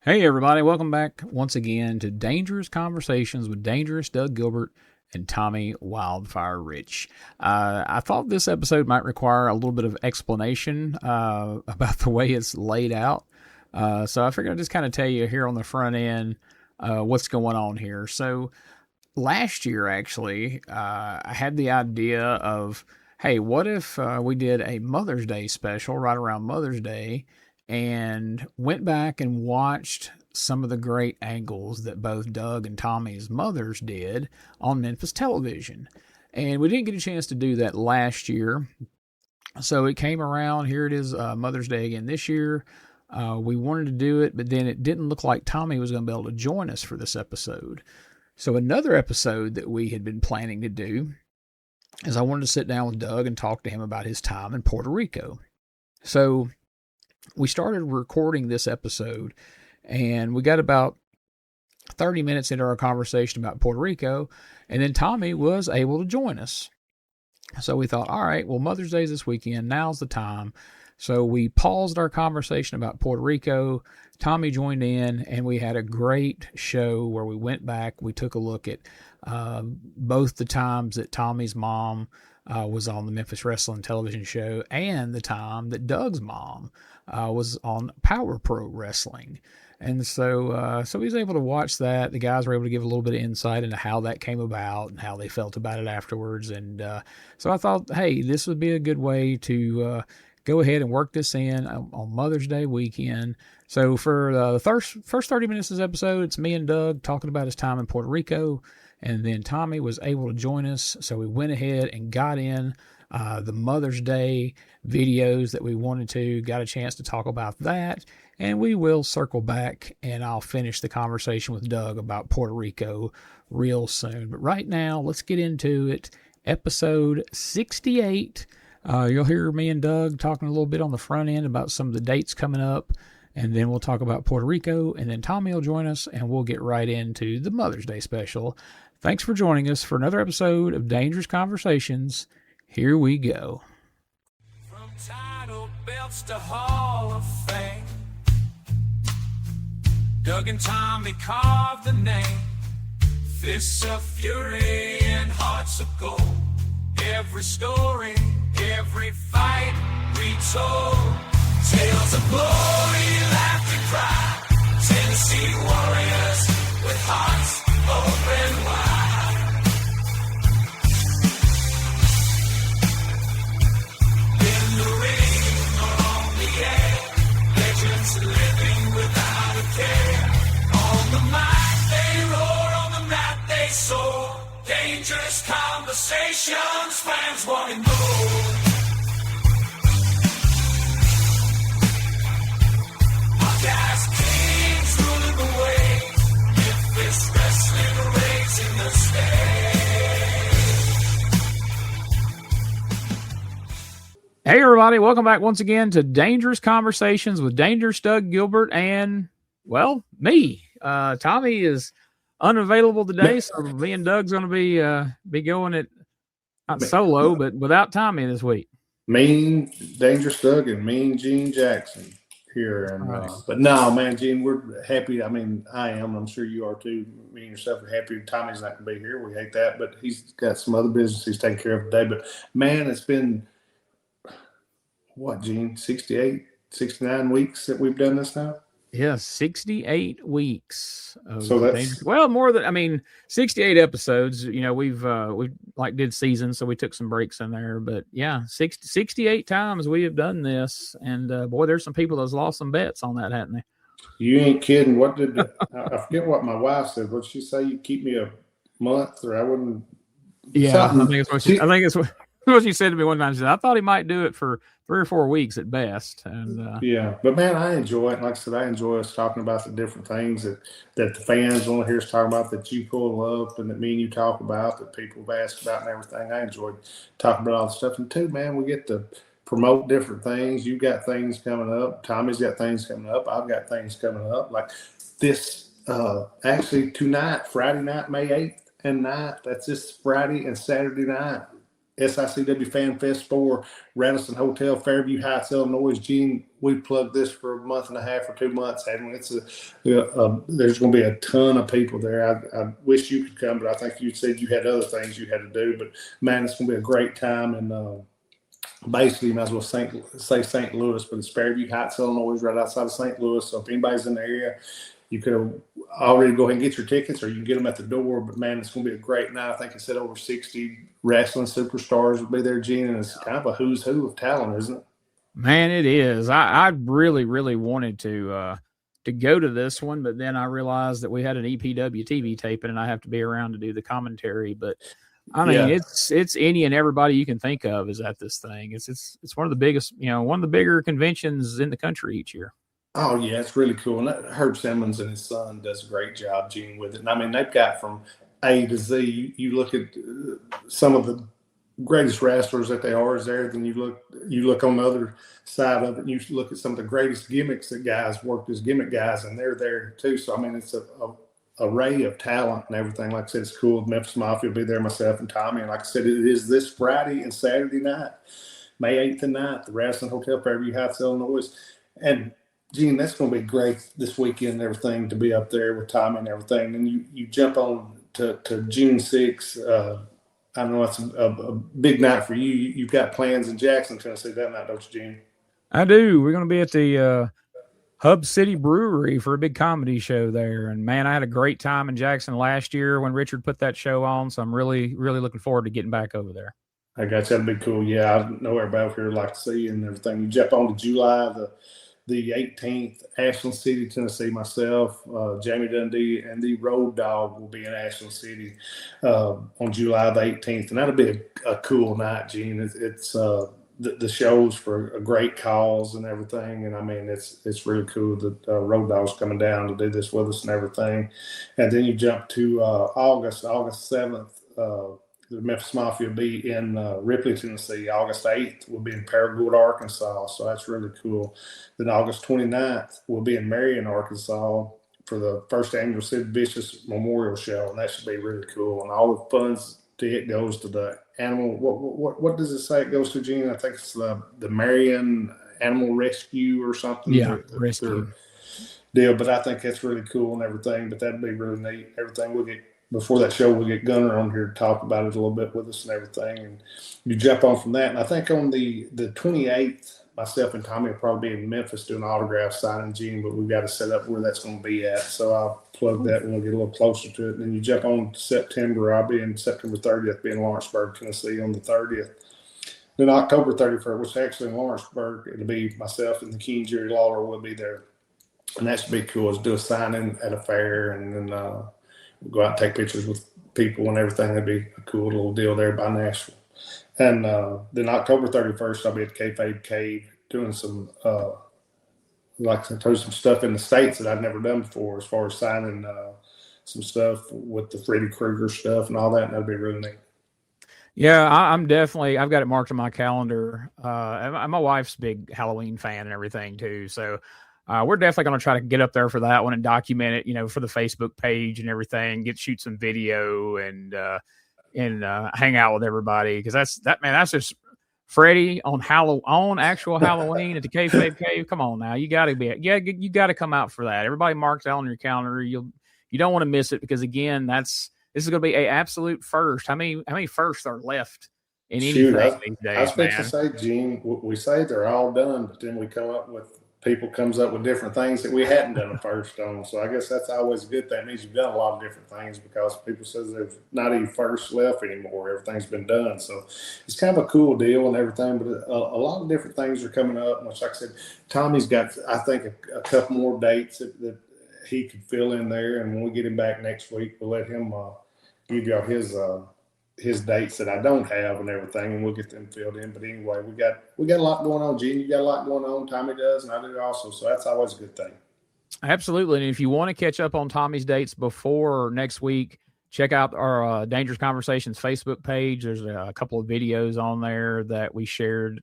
Hey, everybody. Welcome back once again to Dangerous Conversations with Dangerous Doug Gilbert and Tommy Wildfire Rich. I thought this episode might require a little bit of explanation about the way it's laid out. So I figured I'd just kind of tell you here on the front end what's going on here. So last year, actually, I had the idea of, hey, what if we did a Mother's Day special right around Mother's Day and went back and watched some of the great angles that both Doug and Tommy's mothers did on Memphis television. And we didn't get a chance to do that last year. So it came around. Here it is, Mother's Day again this year. We wanted to do it, but then it didn't look like Tommy was going to be able to join us for this episode. So another episode that we had been planning to do is I wanted to sit down with Doug and talk to him about his time in Puerto Rico. So we started recording this episode, and we got about 30 minutes into our conversation about Puerto Rico, and then Tommy was able to join us. So we thought, all right, well, Mother's Day is this weekend. Now's the time. So we paused our conversation about Puerto Rico. Tommy joined in, and we had a great show where we went back. We took a look at both the times that Tommy's mom was on the Memphis Wrestling television show and the time that Doug's mom was on Power Pro Wrestling. And so he was able to watch that. The guys were able to give a little bit of insight into how that came about and how they felt about it afterwards. And so I thought, hey, this would be a good way to go ahead and work this in on Mother's Day weekend. So for the first 30 minutes of this episode, it's me and Doug talking about his time in Puerto Rico. And then Tommy was able to join us. So we went ahead and got in the Mother's Day videos that we wanted to, got a chance to talk about that. And we will circle back and I'll finish the conversation with Doug about Puerto Rico real soon. But right now, let's get into it. Episode 68. You'll hear me and Doug talking a little bit on the front end about some of the dates coming up. And then we'll talk about Puerto Rico. And then Tommy will join us and we'll get right into the Mother's Day special. Thanks for joining us for another episode of Dangerous Conversations. Here we go. From title belts to Hall of Fame, Doug and Tommy carved the name. Fists of fury and hearts of gold. Every story, every fight retold. Tales of glory, laughter, cry. Tennessee warriors with hearts open wide. In the ring or on the air, legends living without a care. On the mic they roar, on the mat they soar. Dangerous conversations, fans wanting more. Podcast kings ruling the waves. Memphis wrestling raising the stage. Hey, everybody. Welcome back once again to Dangerous Conversations with Dangerous Doug Gilbert and, well, me. Tommy is unavailable today, so me and Doug's going to be going it not solo, but without Tommy this week. Mean Dangerous Doug and Mean Gene Jackson here, and Right. But no, man, Gene, we're happy. I mean, I am. I'm sure you are too. Me and yourself are happy. Tommy's not going to be here. We hate that, but he's got some other business he's taking care of today. But man, it's been what, Gene? 68, 69 weeks that we've done this now. Yeah, 68 weeks. So that's more than 68 episodes. You know, we've like did seasons, so we took some breaks in there. But yeah, 68 times we have done this, and boy, there's some people that's lost some bets on that, haven't they? You ain't kidding. What did I forget what my wife said? What did she say? You keep me a month, or I wouldn't. Yeah, I something. think it's what she said to me one time. She said, I thought he might do it for 3 or 4 weeks at best. And yeah, but man, I enjoy it. Like I said, I enjoy us talking about the different things that the fans want to hear us talk about, that you pull up and that me and you talk about, that people have asked about and everything. I enjoy talking about all the stuff. And too, man, we get to promote different things. You've got things coming up. Tommy's got things coming up. I've got things coming up. Like this, actually tonight, Friday night, May 8th and 9th. That's this Friday and Saturday night. SICW Fan Fest 4, Radisson Hotel, Fairview Heights, Illinois. Gene, we plugged this for a month and a half or 2 months, and it's there's going to be a ton of people there. I wish you could come, but I think you said you had other things you had to do. But man, it's going to be a great time, and basically, you might as well say St. Louis, but it's Fairview Heights, Illinois, right outside of St. Louis. So if anybody's in the area, you could already go ahead and get your tickets, or you can get them at the door. But man, it's going to be a great night. I think it said over 60 wrestling superstars will be there, Gene, and it's kind of a who's who of talent, isn't it? Man, it is. I really, really wanted to go to this one, but then I realized that we had an EPW TV taping, and I have to be around to do the commentary. But I mean, it's any and everybody you can think of is at this thing. It's one of the biggest, one of the bigger conventions in the country each year. Oh, yeah, it's really cool. And Herb Simmons and his son does a great job, Gene, with it. And I mean, they've got from A to Z. You look at some of the greatest wrestlers that they are is there. Then you look on the other side of it, and you look at some of the greatest gimmicks that guys worked as gimmick guys, and they're there too. So, I mean, it's a array of talent and everything. Like I said, it's cool. Memphis Mafia will be there, myself and Tommy. And like I said, it is this Friday and Saturday night, May 8th and 9th, the Radisson Hotel, Fairview Heights, Illinois. And Gene, that's going to be great this weekend and everything to be up there with Tommy and everything. And you jump on to June 6th. I know it's a big night for you. You've got plans in Jackson, Tennessee that night, don't you, Gene? I do. We're going to be at the Hub City Brewery for a big comedy show there. And, man, I had a great time in Jackson last year when Richard put that show on, so I'm really, really looking forward to getting back over there. I got you. That'd be cool. Yeah, I know everybody over here would like to see you and everything. You jump on to July the 18th, Ashland City, Tennessee. Myself, Jamie Dundee, and the Road Dogg will be in Ashland City on July the 18th, and that'll be a cool night, Gene. It's the shows for a great cause and everything, and I mean it's really cool that Road Dogg's coming down to do this with us and everything. And then you jump to August 7th. The Memphis Mafia will be in Ripley, Tennessee. August 8th will be in Paragould, Arkansas. So that's really cool. Then August 29th will be in Marion, Arkansas for the first annual Sid Vicious Memorial Show. And that should be really cool. And all the funds to it goes to the animal. What does it say it goes to, Gene? I think it's the Marion Animal Rescue or something. Yeah, rescue deal. But I think that's really cool and everything. But that'd be really neat. Everything we'll get. Before that show, we'll get Gunner on here to talk about it a little bit with us and everything. And you jump on from that. And I think on the 28th, myself and Tommy will probably be in Memphis doing autograph signing, Gene, but we've got to set up where that's going to be at. So I'll plug that when we get a little closer to it. And then you jump on to September. I'll be in September 30th, be in Lawrenceburg, Tennessee on the 30th. Then October 31st, which is actually in Lawrenceburg, it'll be myself and the King Jerry Lawler will be there. And that should be cool. Is do a signing at a fair and then we'll go out and take pictures with people and everything. That'd be a cool little deal there by Nashville. And then October 31st, I'll be at Kayfabe Cave doing some, like I told you, some stuff in the States that I've never done before as far as signing some stuff with the Freddy Krueger stuff and all that. And that'd be really neat. Yeah, I've got it marked on my calendar. My wife's a big Halloween fan and everything too. So we're definitely going to try to get up there for that one and document it, for the Facebook page and everything, shoot some video and hang out with everybody. Cause that's just Freddie on actual Halloween at the Kayfabe Cave. Come on now. You gotta you gotta come out for that. Everybody mark that on your calendar. You don't want to miss it because again, this is going to be a absolute first. How many firsts are left in anything these days? I was supposed to say, Gene, we say they're all done, but then we come up with people comes up with different things that we hadn't done a first on. So I guess that's always a good thing. It means you've done a lot of different things because people says there's not any first left anymore. Everything's been done. So it's kind of a cool deal and everything, but a lot of different things are coming up. Which, like I said, Tommy's got, I think, a couple more dates that he could fill in there. And when we get him back next week, we'll let him give y'all his dates that I don't have and everything, and we'll get them filled in. But anyway, we got a lot going on, Gene. You got a lot going on. Tommy does, and I do also. So that's always a good thing. Absolutely. And if you want to catch up on Tommy's dates before next week, check out our Dangerous Conversations Facebook page. There's a couple of videos on there that we shared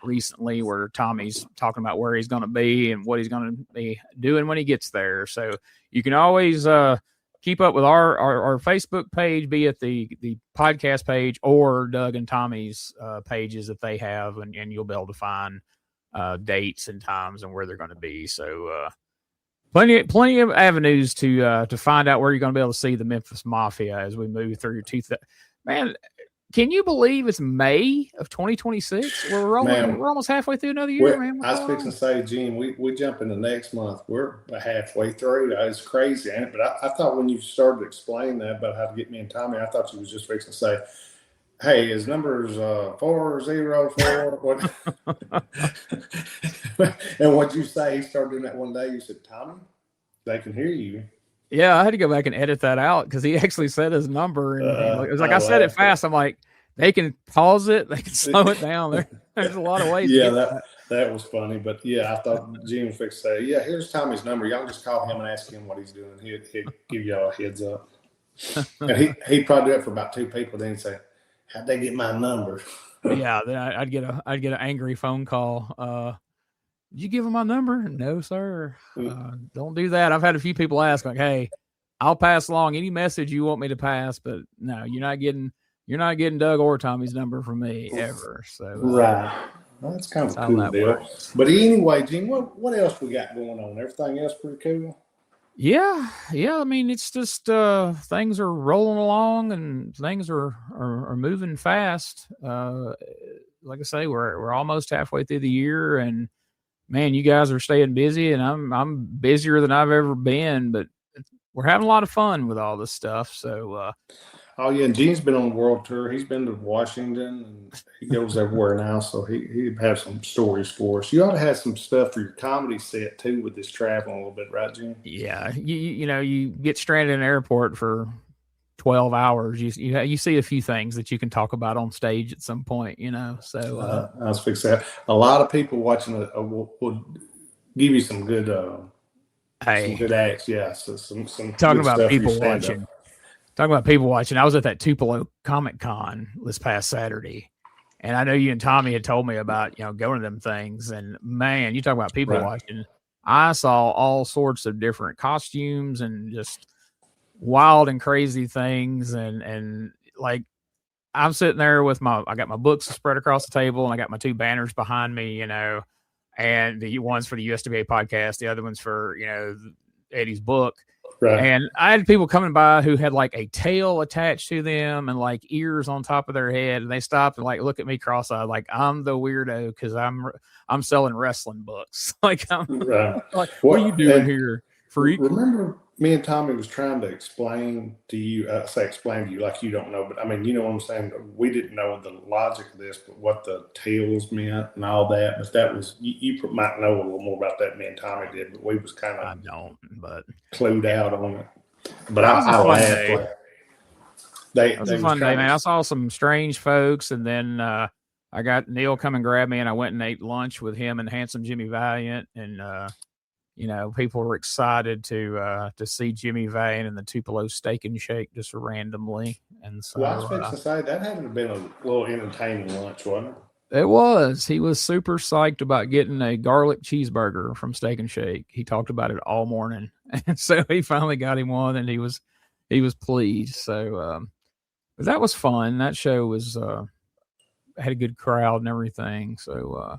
recently where Tommy's talking about where he's going to be and what he's going to be doing when he gets there. So you can always keep up with our Facebook page, be it the podcast page or Doug and Tommy's pages that they have, and you'll be able to find dates and times and where they're going to be. So plenty of avenues to find out where you're going to be able to see the Memphis Mafia as we move through. Man, can you believe it's May of 2026? We're almost halfway through another year, man. I was fixing to say, Gene, we jump into next month. We're halfway through. It's crazy, ain't it? But I thought when you started explaining that about how to get me and Tommy, I thought you was just fixing to say, hey, his number's 404. What? And what'd you say? He started doing that one day. You said, Tommy, they can hear you. Yeah, I had to go back and edit that out because he actually said his number. And it was like I said it fast. I'm like, they can pause it. They can slow it down. There's a lot of ways. Yeah, that was funny. But, yeah, I thought Gene was fixing to say, yeah, here's Tommy's number. Y'all just call him and ask him what he's doing. He'd give y'all a heads up. And he'd probably do it for about 2 people. Then he'd say, how'd they get my number? Yeah, then I'd get an angry phone call. Did you give him my number? No, sir. Don't do that. I've had a few people ask, like, hey, I'll pass along any message you want me to pass, but no, you're not getting Doug or Tommy's number from me ever. So right. Well, that's kind of a cool deal. Works. But anyway, Gene, what else we got going on? Everything else pretty cool? Yeah. I mean, it's just things are rolling along and things are moving fast. Like I say, we're almost halfway through the year, and man, you guys are staying busy, and I'm busier than I've ever been. But we're having a lot of fun with all this stuff. So. Oh yeah, and Gene's been on the world tour. He's been to Washington, and he goes everywhere now. So he has some stories for us. You ought to have some stuff for your comedy set too with this traveling a little bit, right, Gene? Yeah, you get stranded in an airport for 12 hours. You see a few things that you can talk about on stage at some point, So I was fixing that. A lot of people watching will give you some good, some good acts. Yeah, so some talking about people watching. Talking about people watching, I was at that Tupelo Comic Con this past Saturday, and I know you and Tommy had told me about going to them things. And man, you talk about people watching. I saw all sorts of different costumes and just wild and crazy things, and like I'm sitting there with I got my books spread across the table, and I got my 2 banners behind me, and the one's for the USWA podcast, the other one's for Eddie's book. Right. And I had people coming by who had like a tail attached to them and like ears on top of their head, and they stopped and like look at me cross-eyed, like I'm the weirdo because I'm selling wrestling books. Like like, what are you doing here, freak? Remember, me and Tommy was trying to explain to you, explain to you like you don't know, but I mean, you know what I'm saying? We didn't know the logic of this, but what the tails meant and all that. But that was, you might know a little more about that than me and Tommy did, but we was kind of clued out on it. But I laughed. It was a fun day, man. I saw some strange folks, and then I got Neil come and grab me, and I went and ate lunch with him and Handsome Jimmy Valiant, and people were excited to see Jimmy Vane and the Tupelo Steak and Shake just randomly. And so, I was fixing to say that had to have been a little entertaining lunch, wasn't it? It was. He was super psyched about getting a garlic cheeseburger from Steak and Shake. He talked about it all morning, and so he finally got him one, and he was pleased. So, but that was fun. That show was had a good crowd and everything. So.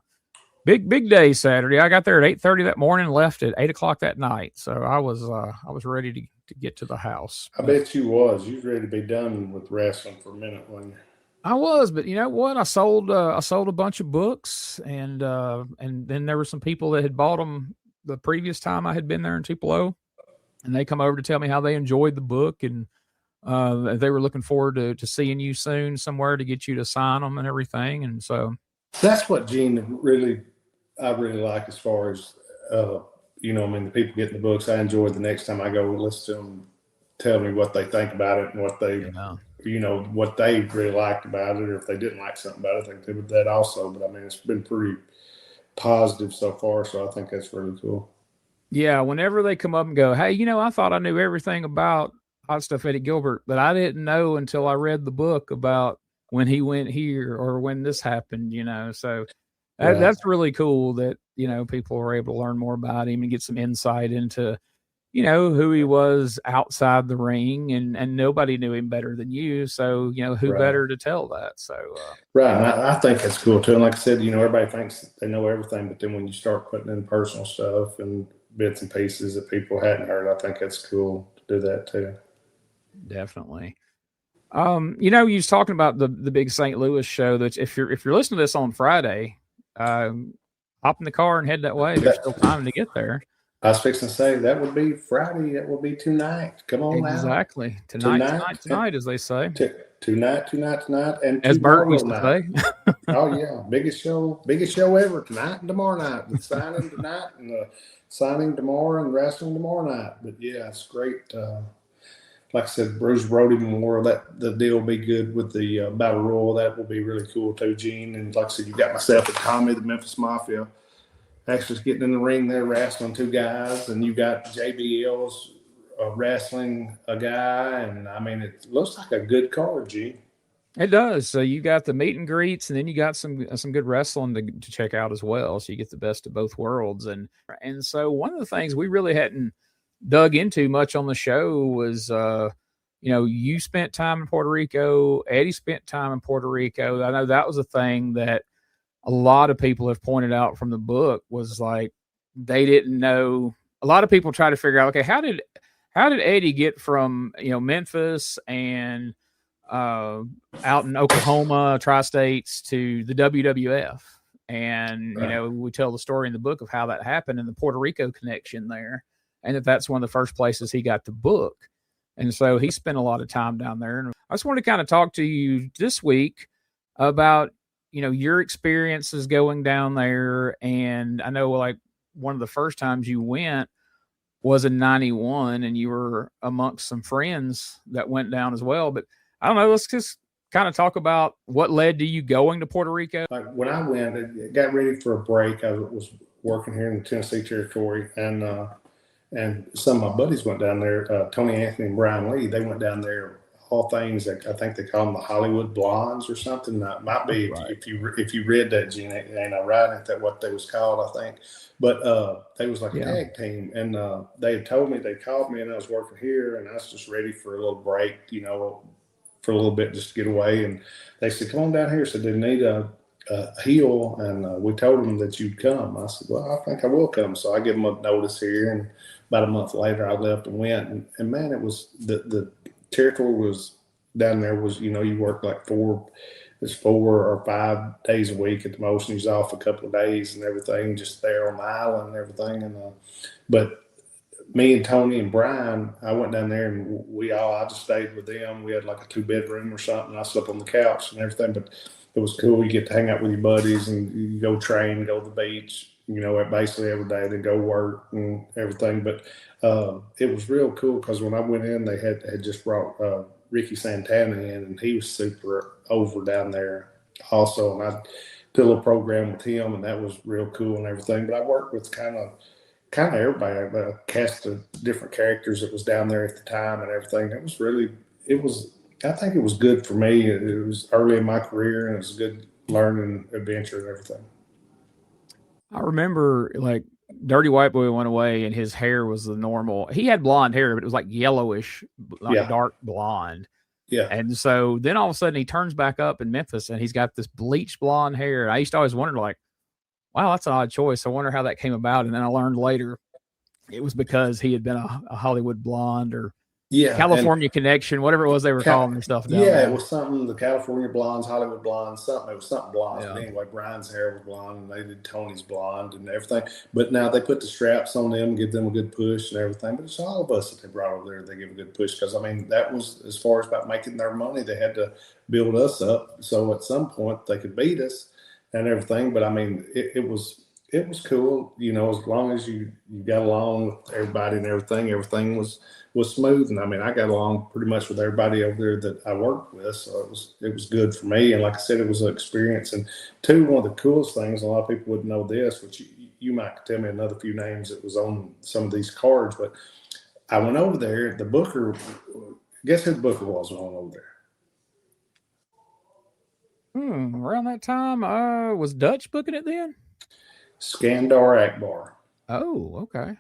Big day Saturday. I got there at 8:30 that morning, left at 8:00 that night. So I was ready to get to the house. I bet you was. You was ready to be done with wrestling for a minute, wasn't you? I was, but you know what? I sold a bunch of books, and then there were some people that had bought them the previous time I had been there in Tupelo, and they come over to tell me how they enjoyed the book, and they were looking forward to seeing you soon somewhere to get you to sign them and everything. And so that's what Gene I really like as far as, the people getting the books. I enjoy the next time I go listen to them, tell me what they think about it and what they, what they really liked about it, or if they didn't like something about it, I think they would that also. But I mean, it's been pretty positive so far. So I think that's really cool. Yeah. Whenever they come up and go, hey, I thought I knew everything about Hot Stuff Eddie Gilbert, but I didn't know until I read the book about when he went here or when this happened, so that's really cool that, people are able to learn more about him and get some insight into, you know, who he was outside the ring, and nobody knew him better than you. So, you know, who Right. better to tell that? So, Right. And I think that's cool too. And like I said, everybody thinks they know everything, but then when you start putting in personal stuff and bits and pieces that people hadn't heard, I think that's cool to do that too. definitely. You know, you was talking about the big St. Louis show. That if you're listening to this on Friday, hop in the car and head that way. There's still That, time to get there. I was fixing to say that would be Friday. That would be tonight. Come on out. Exactly. Tonight, Tonight. tonight, tonight, as they say, Tonight, and as Bert tomorrow used to night. say. Oh yeah, biggest show ever tonight and tomorrow night. The signing tonight and the signing tomorrow and wrestling tomorrow night. But yeah, it's great. Like I said, Bruce Brody Memorial. That the deal will be good with the Battle Royal. That will be really cool too, Gene. And like I said, you got myself and Tommy, the Memphis Mafia, actually getting in the ring there, wrestling two guys, and you got JBL's wrestling a guy, and I mean it looks like a good card, Gene. It does. So you got the meet and greets, and then you got some good wrestling to check out as well. So you get the best of both worlds. And so one of the things we really hadn't dug into much on the show was, you know, you spent time in Puerto Rico. Eddie spent time in Puerto Rico. I know that was a thing that a lot of people have pointed out from the book was like they didn't know. A lot of people try to figure out, okay, how did Eddie get from, you know, Memphis and out in Oklahoma, tri-states to the WWF. And, you know, we tell the story in the book of how that happened and the Puerto Rico connection there. And that's one of the first places he got the book. And so he spent a lot of time down there. And I just want to kind of talk to you this week about, you know, your experiences going down there. And I know like one of the first times you went was in 91 and you were amongst some friends that went down as well. But I don't know. Let's just kind of talk about what led to you going to Puerto Rico. Like when I went, I got ready for a break. I was working here in the Tennessee territory, and some of my buddies went down there. Tony Anthony and Brian Lee. They went down there. All things that I think they call them the Hollywood Blondes or something. That might be Right. if you read that, Gene, and I right at that what they was called, I think. But they was like a tag team, and they had told me they called me, and I was working here, and I was just ready for a little break, you know, for a little bit just to get away. And they said, "Come on down here." So they need a heel, and we told them that you'd come. I said, "Well, I think I will come." So I give them a notice here, and about a month later, I left and went. And man, it was the territory was down there was, you know, you work like 4 or 5 days a week at the most, and he's off a couple of days and everything, just there on the island and everything. And but me and Tony and Brian, I went down there and I just stayed with them. We had like a 2-bedroom or something. I slept on the couch and everything, but it was cool. You get to hang out with your buddies and you go train, go to the beach, you know, basically every day, then go work and everything. But it was real cool because when I went in, they had just brought Ricky Santana in, and he was super over down there also. And I did a little program with him, and that was real cool and everything. But I worked with kind of everybody, a cast of different characters that was down there at the time and everything. I think it was good for me. It was early in my career, and it was a good learning adventure and everything. I remember like Dirty White Boy went away and his hair was the normal. He had blonde hair, but it was like yellowish, like dark blonde. Yeah. And so then all of a sudden he turns back up in Memphis and he's got this bleached blonde hair. And I used to always wonder, like, wow, that's an odd choice. I wonder how that came about. And then I learned later it was because he had been a Hollywood blonde or California Connection, whatever it was they were calling their stuff down there. It was something, the California Blondes, Hollywood Blondes, something. It was something blonde. Yeah. But anyway, Brian's hair was blonde, and they did Tony's blonde and everything. But now they put the straps on them, give them a good push and everything. But it's all of us that they brought over there, they give a good push. Because, I mean, that was, as far as about making their money, they had to build us up. So at some point, they could beat us and everything. But, I mean, it was cool, you know, as long as you got along with everybody and everything was smooth. And I mean, I got along pretty much with everybody over there that I worked with. So it was good for me. And like I said, it was an experience. And two, one of the coolest things, a lot of people wouldn't know this, which you might tell me another few names that was on some of these cards, but I went over there, the booker, guess who the booker was when I went over there? Around that time, was Dutch booking it then? Skandar Akbar. Oh, okay.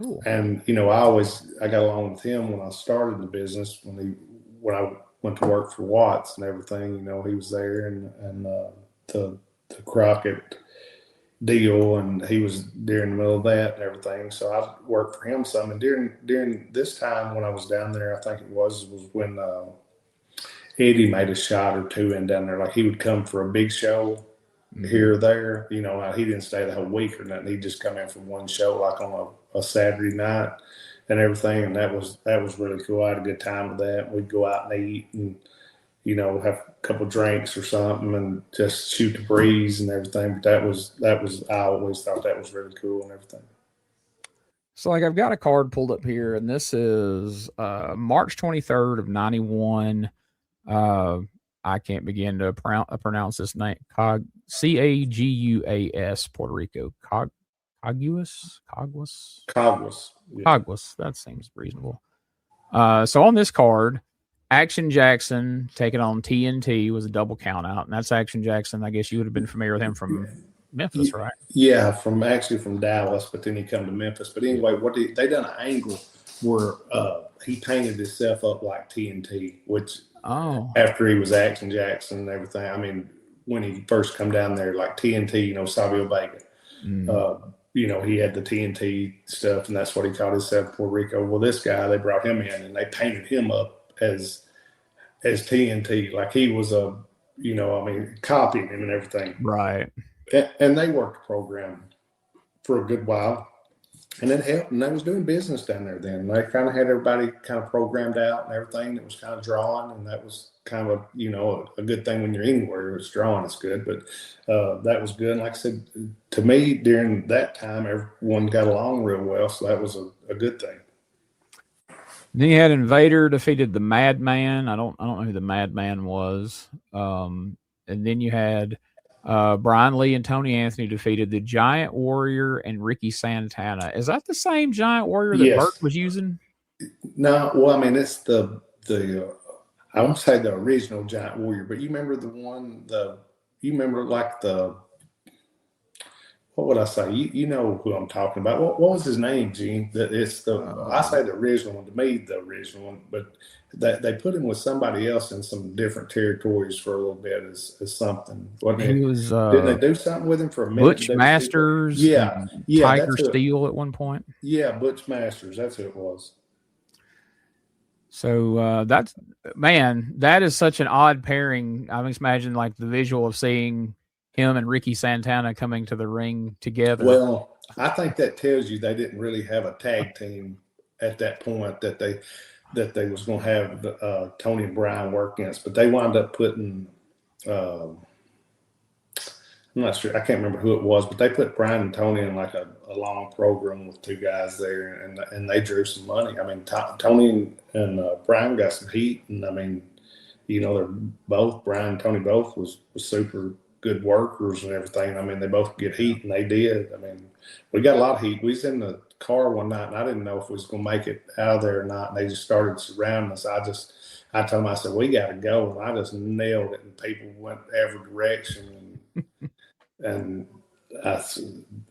Cool. And I got along with him when I started the business. When I went to work for Watts and everything, he was there, and the Crockett deal, and he was during the middle of that and everything. So I worked for him some. And during this time when I was down there, I think it was when Eddie made a shot or two in down there. Like he would come for a big show here or there. He didn't stay the whole week or nothing. He'd just come in for one show, like on a Saturday night and everything. And that was really cool. I had a good time with that. We'd go out and eat and have a couple drinks or something and just shoot the breeze and everything. But I always thought that was really cool and everything. So, like, I've got a card pulled up here, and this is March 23rd of 91. I can't begin to pronounce this name. Caguas, Puerto Rico. Caguas? Yeah. Caguas. That seems reasonable. So on this card, Action Jackson taking on TNT was a double count out, and that's Action Jackson. I guess you would have been familiar with him from Memphis, right? Yeah, from Dallas, but then he come to Memphis. But anyway, they done an angle where he painted himself up like TNT, which after he was Action Jackson and everything. I mean, when he first come down there, like TNT, Savio Vega, he had the TNT stuff, and that's what he called himself, Puerto Rico. Well, this guy, they brought him in and they painted him up as TNT, like he was copying him and everything. Right. And they worked the program for a good while, and it helped. And they was doing business down there then. They kind of had everybody kind of programmed out and everything. It was kind of drawing, and that was kind of a good thing when you're anywhere. It's drawing, it's good. But that was good. And like I said, to me, during that time, everyone got along real well, so that was a good thing. Then you had Invader defeated the Madman. I don't know who the Madman was. And then you had Brian Lee and Tony Anthony defeated the Giant Warrior and Ricky Santana. Is that the same Giant Warrior that Burt was using? No, well, I mean, it's the I won't say the original Giant Warrior, but you remember what would I say? You know who I'm talking about. What was his name, Gene? I say the original one, to me, the original one, but they put him with somebody else in some different territories for a little bit as something. Didn't they do something with him for a minute? Butch Masters, Tiger Steel at one point. Yeah, Butch Masters, that's who it was. So that is such an odd pairing. I just imagine like the visual of seeing him and Ricky Santana coming to the ring together. Well, I think that tells you they didn't really have a tag team at that point that they was going to have Tony and Brian work against, but they wound up putting I'm not sure, I can't remember who it was, but they put Brian and Tony in like a long program with two guys there, and they drew some money. I mean, Tony and Brian got some heat, and I mean, they're both, Brian and Tony both was super good workers and everything. I mean, they both get heat, and they did. I mean, we got a lot of heat. We was in the car one night, and I didn't know if we was going to make it out of there or not, and they just started surrounding us. I told them, I said, we got to go, and I just nailed it, and people went every direction, and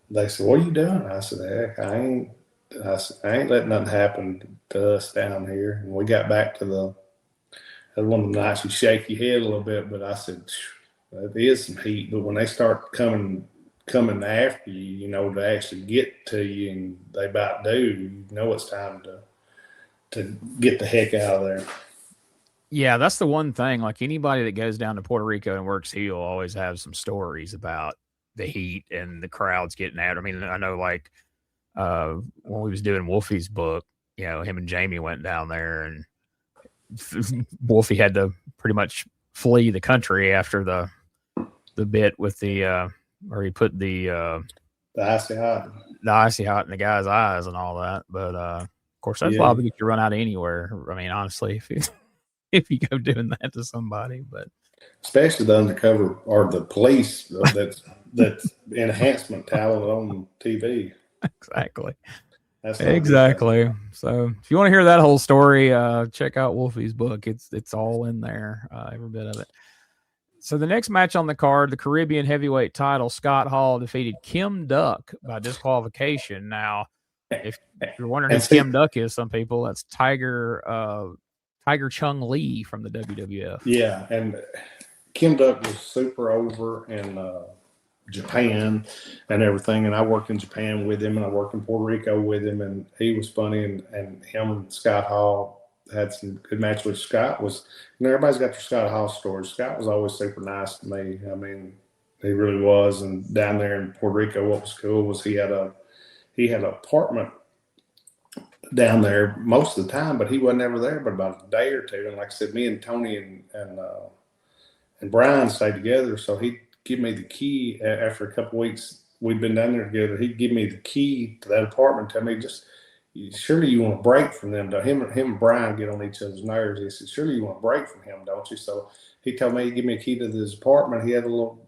they said, what are you doing? I said, heck, I ain't letting nothing happen to us down here. And we got back to one of the nights you shake your head a little bit, but I said, it is some heat. But when they start coming after you, to actually get to you, and they about do, it's time to get the heck out of there. Yeah, that's the one thing. Like anybody that goes down to Puerto Rico and works heel always have some stories about the heat and the crowds getting at. I mean, I know like when we was doing Wolfie's book, him and Jamie went down there, and Wolfie had to pretty much flee the country after the bit with where he put the icy hot in the guy's eyes and all that. But of course, that's liable to get you run out of anywhere. I mean, honestly, if you go doing that to somebody, but especially the undercover or the police that's enhancement talent on TV. Exactly. Exactly. So if you want to hear that whole story, check out Wolfie's book. It's all in there, every bit of it. So the next match on the card, the Caribbean heavyweight title, Scott Hall defeated Kim Duck by disqualification. Now, If you're wondering who Kim Duck is, some people, that's Tiger Chung Lee from the WWF. Yeah, and Kim Duck was super over in Japan and everything, and I worked in Japan with him, and I worked in Puerto Rico with him, and he was funny, and him and Scott Hall had some good matches. With Scott was, everybody's got their Scott Hall stories. Scott was always super nice to me. I mean, he really was. And down there in Puerto Rico, what was cool was he had an apartment down there most of the time, but he wasn't ever there but about a day or two. And like I said, me and Tony and Brian stayed together, so he'd give me the key after a couple of weeks. We'd been down there together. He'd give me the key to that apartment, tell me, just surely you want a break from them. Him and Brian get on each other's nerves. He said, surely you want a break from him, don't you? So he told me he'd give me a key to his apartment. He had a little,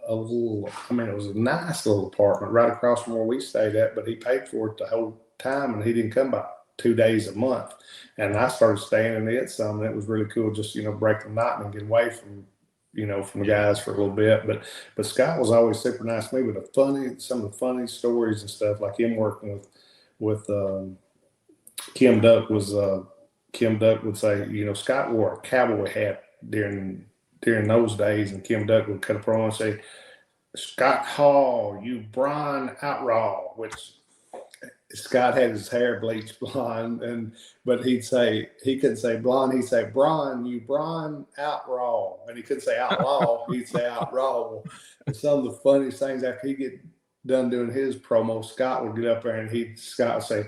I mean, it was a nice little apartment right across from where we stayed at, but he paid for it the whole time, and he didn't come by 2 days a month. And I started staying in it some, and it was really cool, just, break the night and get away from, from the guys for a little bit. But Scott was always super nice to me with some of the funny stories and stuff, like him working with Kim Duck was, Kim Duck would say, Scott wore a cowboy hat during those days, and Kim Duck would cut a promo and say, Scott Hall, you Brian Outraw, which Scott had his hair bleached blonde, but he couldn't say blonde, he'd say Brian, you Brian Outraw, and he couldn't say outlaw, he'd say outraw. And some of the funniest things, after he get done doing his promo, Scott would get up there and Scott would say,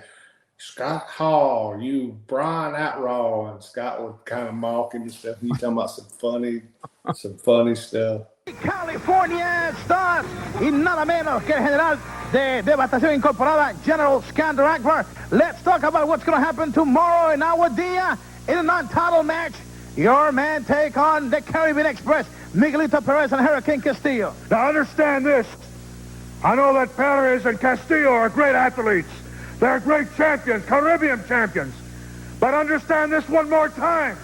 Scott Hall, you Brian Outraw, and Scott would kind of mock him and stuff. And you talking about some funny stuff. California Stars, y nada menos que el general de Devastación Incorporada, General Skander Akbar. Let's talk about what's going to happen tomorrow in Agua Día in a non-title match. Your man take on the Caribbean Express, Miguelito Perez and Hurricane Castillo. Now understand this. I know that Perez and Castillo are great athletes. They're great champions, Caribbean champions. But understand this one more time.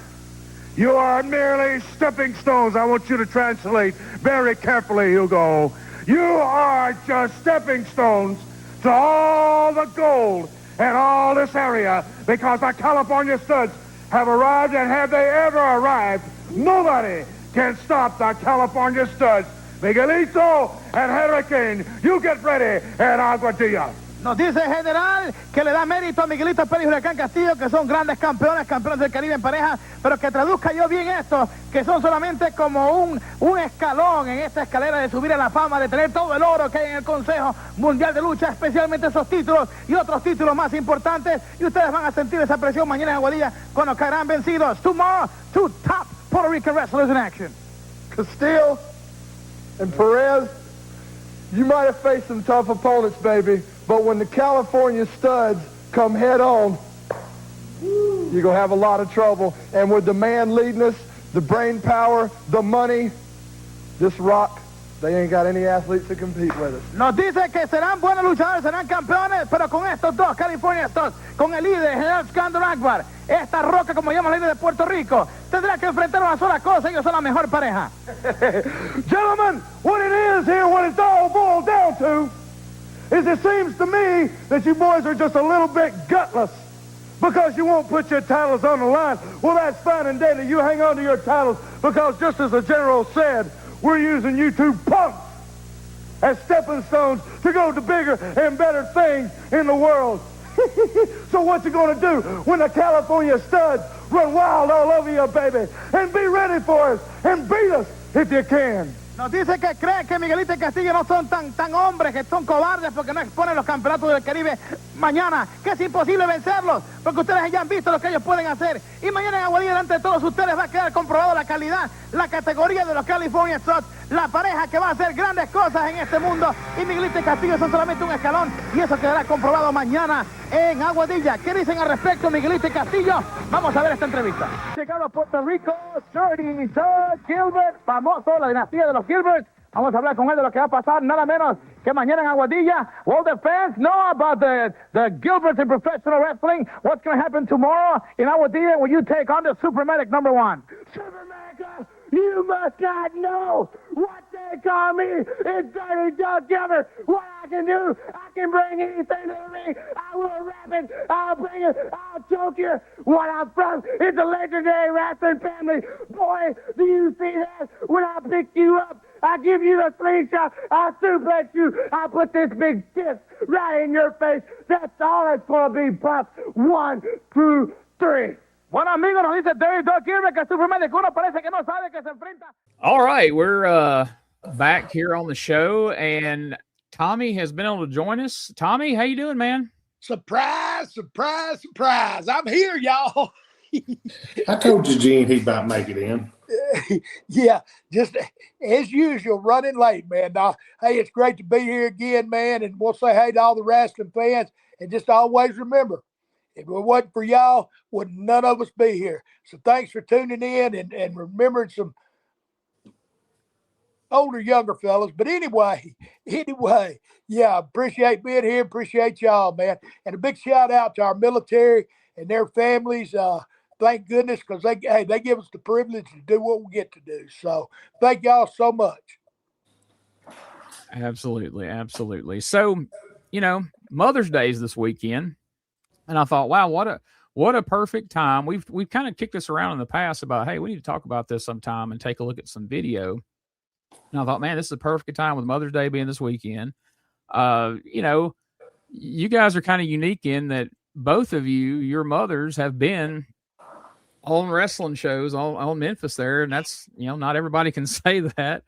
You are merely stepping stones. I want you to translate very carefully, Hugo. You are just stepping stones to all the gold and all this area, because the California Studs have arrived, and have they ever arrived, nobody can stop the California Studs. Miguelito and Hurricane, you get ready at Agua Día. Nos dice el general que le da mérito a Miguelito Pérez y Huracán Castillo, que son grandes campeones del Caribe en pareja, pero que traduzca yo bien esto, que son solamente como un escalón en esta escalera de subir a la fama, de tener todo el oro que hay en el Consejo Mundial de Lucha, especialmente esos títulos y otros títulos más importantes, y ustedes van a sentir esa presión mañana en Aguadilla cuando caerán vencidos. Tomorrow, two top Puerto Rican wrestlers in action. Castillo and Perez, you might have faced some tough opponents, baby, but when the California Studs come head on, you're going to have a lot of trouble. And with the man leading us, the brain power, the money, this rock, they ain't got any athletes to compete with us. Nos dice que serán buenos luchadores, serán campeones, pero con estos dos California Studs, con el líder, el general Skander Akbar, esta roca, como llama el líder de Puerto Rico, tendrá que enfrentar una sola cosa. Ellos son la mejor pareja. Gentlemen, what it is here, what it's all boiled down to, is it seems to me that you boys are just a little bit gutless because you won't put your titles on the line. Well, that's fine and dandy. You hang on to your titles, because just as the general said, we're using you two punks as stepping stones to go to bigger and better things in the world. So what you gonna do when the California Studs run wild all over you, baby? And be ready for us and beat us if you can. Nos dice que cree que Miguelito y Castillo no son tan hombres, que son cobardes porque no exponen los campeonatos del Caribe mañana, que es imposible vencerlos, porque ustedes ya han visto lo que ellos pueden hacer. Y mañana en Aguadilla, delante de todos ustedes, va a quedar comprobado la calidad, la categoría de los California Studs, la pareja que va a hacer grandes cosas en este mundo. Y Miguelito y Castillo son solamente un escalón, y eso quedará comprobado mañana en Aguadilla. ¿Qué dicen al respecto Miguelito y Castillo? Vamos a ver esta entrevista. Llegado a Puerto Rico, Randy Gilbert, famoso, la dinastía de los Gilbert. Vamos a hablar con él de lo que va a pasar, nada menos que mañana en Aguadilla. Will the fans know about the Gilberts in professional wrestling? What's going to happen tomorrow in Aguadilla when you take on the Super Medic #1? Super Medic, you must not know what they They call me it's Dirty Doug Gilbert. What I can do, I can bring anything to the ring. I will rap it, I'll bring it, I'll choke you. What I'm from is a legendary wrestling family. Boy, do you see that? When I pick you up, I give you the slingshot, I suplex you, I put this big fist right in your face. That's all it's going to be, Pop. 1, 2, 3. Bueno, amigo, nos dice Dirty Doug Gilbert que Superman de Cuno parece que no sabe que se enfrenta. All right, we're back here on the show, and Tommy has been able to join us. Tommy, how you doing, man? Surprise, surprise, surprise. I'm here, y'all. I told you, Gene, he'd about make it in. Yeah, just as usual, running late, man. Now, hey, it's great to be here again, man, and we'll say hey to all the wrestling fans, and just always remember, if it wasn't for y'all, would none of us be here. So thanks for tuning in and remembering some older, younger fellas. But anyway, yeah, appreciate being here. Appreciate y'all, man. And a big shout out to our military and their families. Thank goodness, because they give us the privilege to do what we get to do. So thank y'all so much. Absolutely, absolutely. So, Mother's Day is this weekend. And I thought, wow, what a perfect time. We've kind of kicked this around in the past about, hey, we need to talk about this sometime and take a look at some video. And I thought, man, this is a perfect time with Mother's Day being this weekend. You guys are kind of unique in that both of you, your mothers have been on wrestling shows on Memphis there. And that's, not everybody can say that.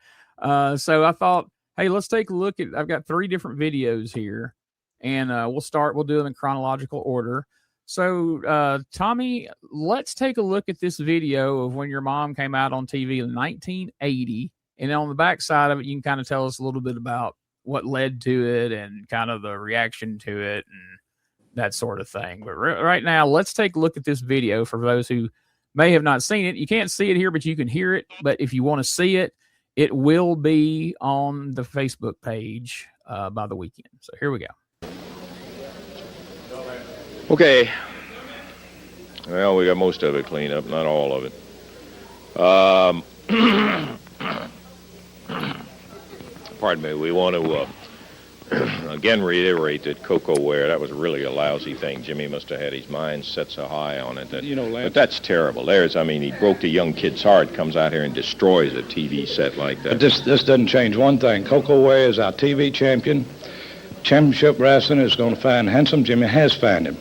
So I thought, hey, let's take a look I've got 3 different videos here. And we'll do them in chronological order. So, Tommy, let's take a look at this video of when your mom came out on TV in 1980. And on the back side of it, you can kind of tell us a little bit about what led to it and kind of the reaction to it and that sort of thing. But right now, let's take a look at this video for those who may have not seen it. You can't see it here, but you can hear it. But if you want to see it, it will be on the Facebook page by the weekend. So here we go. Okay. Well, we got most of it cleaned up, not all of it. Pardon me. We want to again reiterate that Coco Ware, that was really a lousy thing. Jimmy must have had his mind set so high on it. But that's terrible. He broke the young kid's heart, comes out here and destroys a TV set like that. But this doesn't change one thing. Coco Ware is our TV champion. Championship Wrestling is going to find Handsome Jimmy, has found him.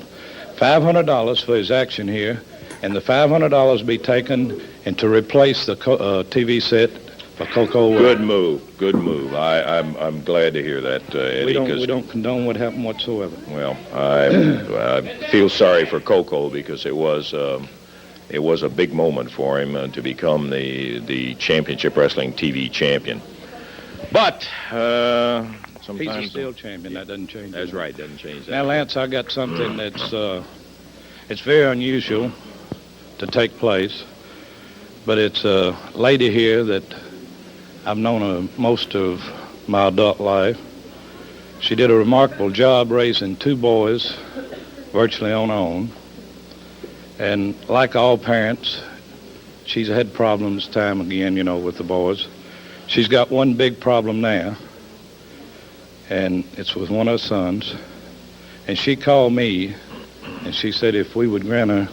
$500 for his action here, and the $500 be taken and to replace the TV set for Coco. Good move. I'm glad to hear that, Eddie. We don't condone what happened whatsoever. Well, I feel sorry for Coco because it was a big moment for him to become the Championship Wrestling TV champion. But sometimes he's still champion. That doesn't change. That's right. Doesn't change that. Now, Lance, I got something that's it's very unusual to take place, but it's a lady here that I've known her most of my adult life. She did a remarkable job raising 2 boys virtually on her own. And like all parents, she's had problems time again, with the boys. She's got one big problem now, and it's with one of her sons. And she called me, and she said if we would grant her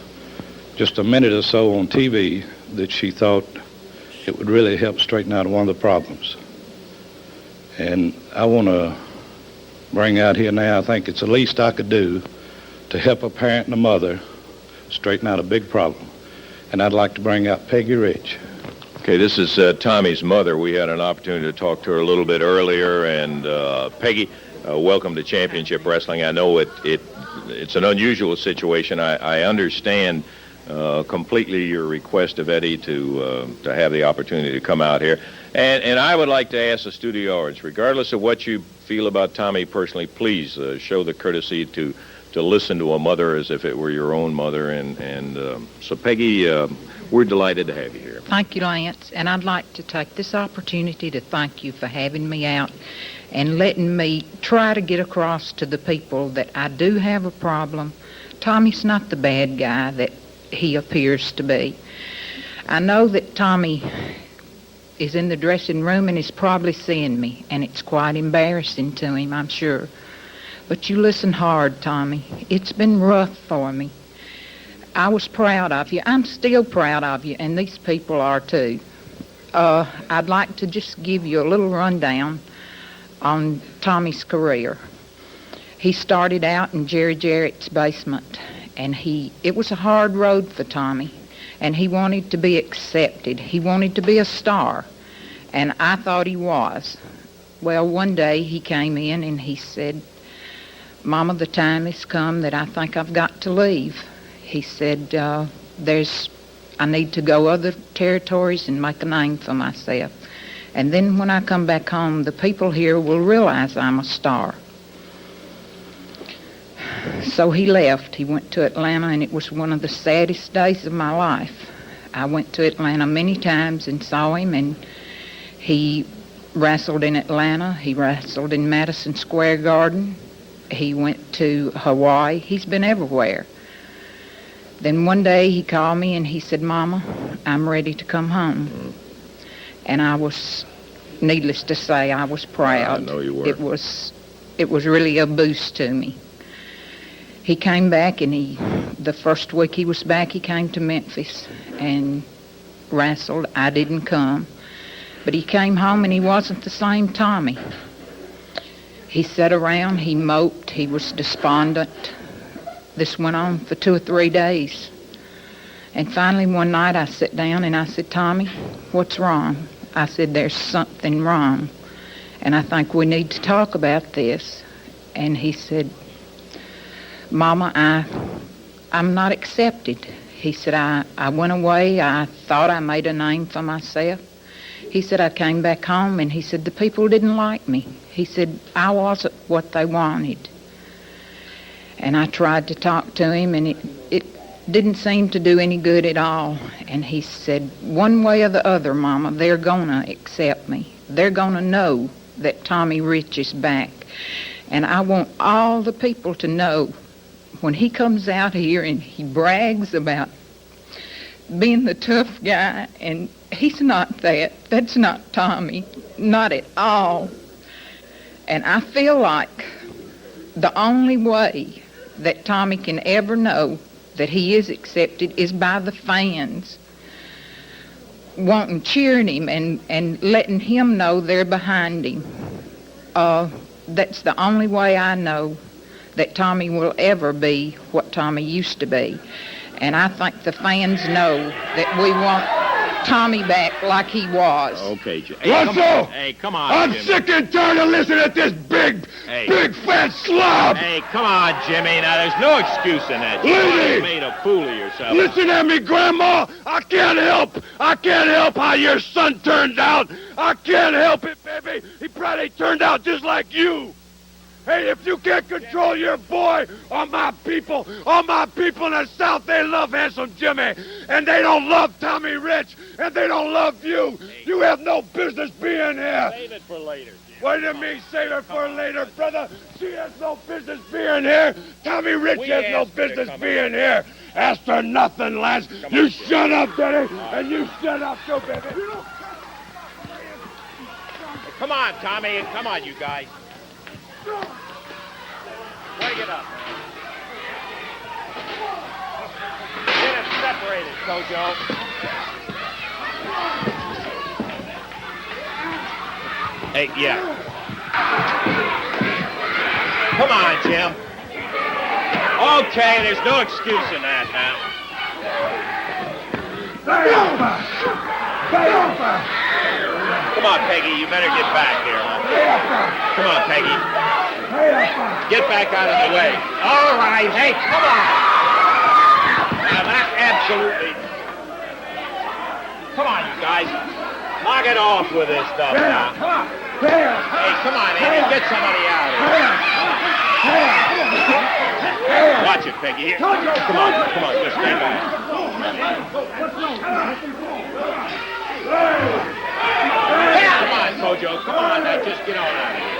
just a minute or so on TV, that she thought it would really help straighten out one of the problems. And I want to bring out here now, I think it's the least I could do to help a parent and a mother straighten out a big problem. And I'd like to bring out Peggy Rich. Okay, this is Tommy's mother. We had an opportunity to talk to her a little bit earlier. And Peggy, welcome to Championship Wrestling. I know it's an unusual situation. I understand completely your request of Eddie to have the opportunity to come out here. And I would like to ask the studio audience, regardless of what you feel about Tommy personally, please show the courtesy to listen to a mother as if it were your own mother. And so, Peggy, we're delighted to have you here. Thank you, Lance. And I'd like to take this opportunity to thank you for having me out and letting me try to get across to the people that I do have a problem. Tommy's not the bad guy that he appears to be. I know that Tommy is in the dressing room and is probably seeing me, and it's quite embarrassing to him, I'm sure. But you listen hard, Tommy. It's been rough for me. I was proud of you. I'm still proud of you, and these people are too. I'd like to just give you a little rundown on Tommy's career. He started out in Jerry Jarrett's basement, and it was a hard road for Tommy, and he wanted to be accepted. He wanted to be a star, and I thought he was. Well, one day he came in and he said, "Mama, the time has come that I think I've got to leave." He said, I need to go other territories and make a name for myself. And then when I come back home, the people here will realize I'm a star. So he left. He went to Atlanta, and it was one of the saddest days of my life. I went to Atlanta many times and saw him, and he wrestled in Atlanta. He wrestled in Madison Square Garden. He went to Hawaii. He's been everywhere. Then one day he called me and he said, "Mama, I'm ready to come home." And I was, needless to say, I was proud. I know you were. It was really a boost to me. He came back, and the first week he was back, he came to Memphis and wrestled. I didn't come. But he came home and he wasn't the same Tommy. He sat around, he moped, he was despondent. This went on for 2 or 3 days. And finally one night I sat down and I said, "Tommy, what's wrong?" I said, "There's something wrong, and I think we need to talk about this." And he said, "Mama, I'm not accepted." He said, I went away. I thought I made a name for myself. He said, I came back home, and he said, the people didn't like me. He said, I wasn't what they wanted. And I tried to talk to him, and it didn't seem to do any good at all. And he said, one way or the other, Mama, they're going to accept me. They're going to know that Tommy Rich is back. And I want all the people to know when he comes out here and he brags about being the tough guy, and he's not that. That's not Tommy, not at all. And I feel like the only way that Tommy can ever know that he is accepted is by the fans wanting, cheering him and letting him know they're behind him. That's the only way I know that Tommy will ever be what Tommy used to be. And I think the fans know that we want Tommy back like he was. Okay, Jim. Russell! Hey, come on, I'm Jimmy. sick and tired of listening to this big fat slob! Hey, come on, Jimmy. Now, there's no excuse in that. Lady! You made a fool of yourself. Listen at me, Grandma! I can't help how your son turned out! I can't help it, baby! He probably turned out just like you! Hey, if you can't control your boy, all my people in the South, they love Handsome Jimmy, and they don't love Tommy Rich, and they don't love you. You have no business being here. Save it for later, Jim. What do you mean, save it for later, brother? She has no business being here. Tommy Rich has no business being here. Ask her nothing, lads. You shut up, Daddy, and you shut up, too, baby. Come on, Tommy. Come on, you guys. Break it up, man. Get it separated, Kojo. Hey, yeah. Come on, Jim. Okay, there's no excuse in that now. Come on, Peggy, you better get back here, huh? Come on, Peggy. Get back out of the way. All right, hey, come on. Now, that's absolutely... Come on, you guys. Knock it off with this stuff now. Hey, come on, Andy, get somebody out of here. Watch it, Peggy. Here. Come on, just stay back. Come on, Kojo, come on, now, just get on out of here.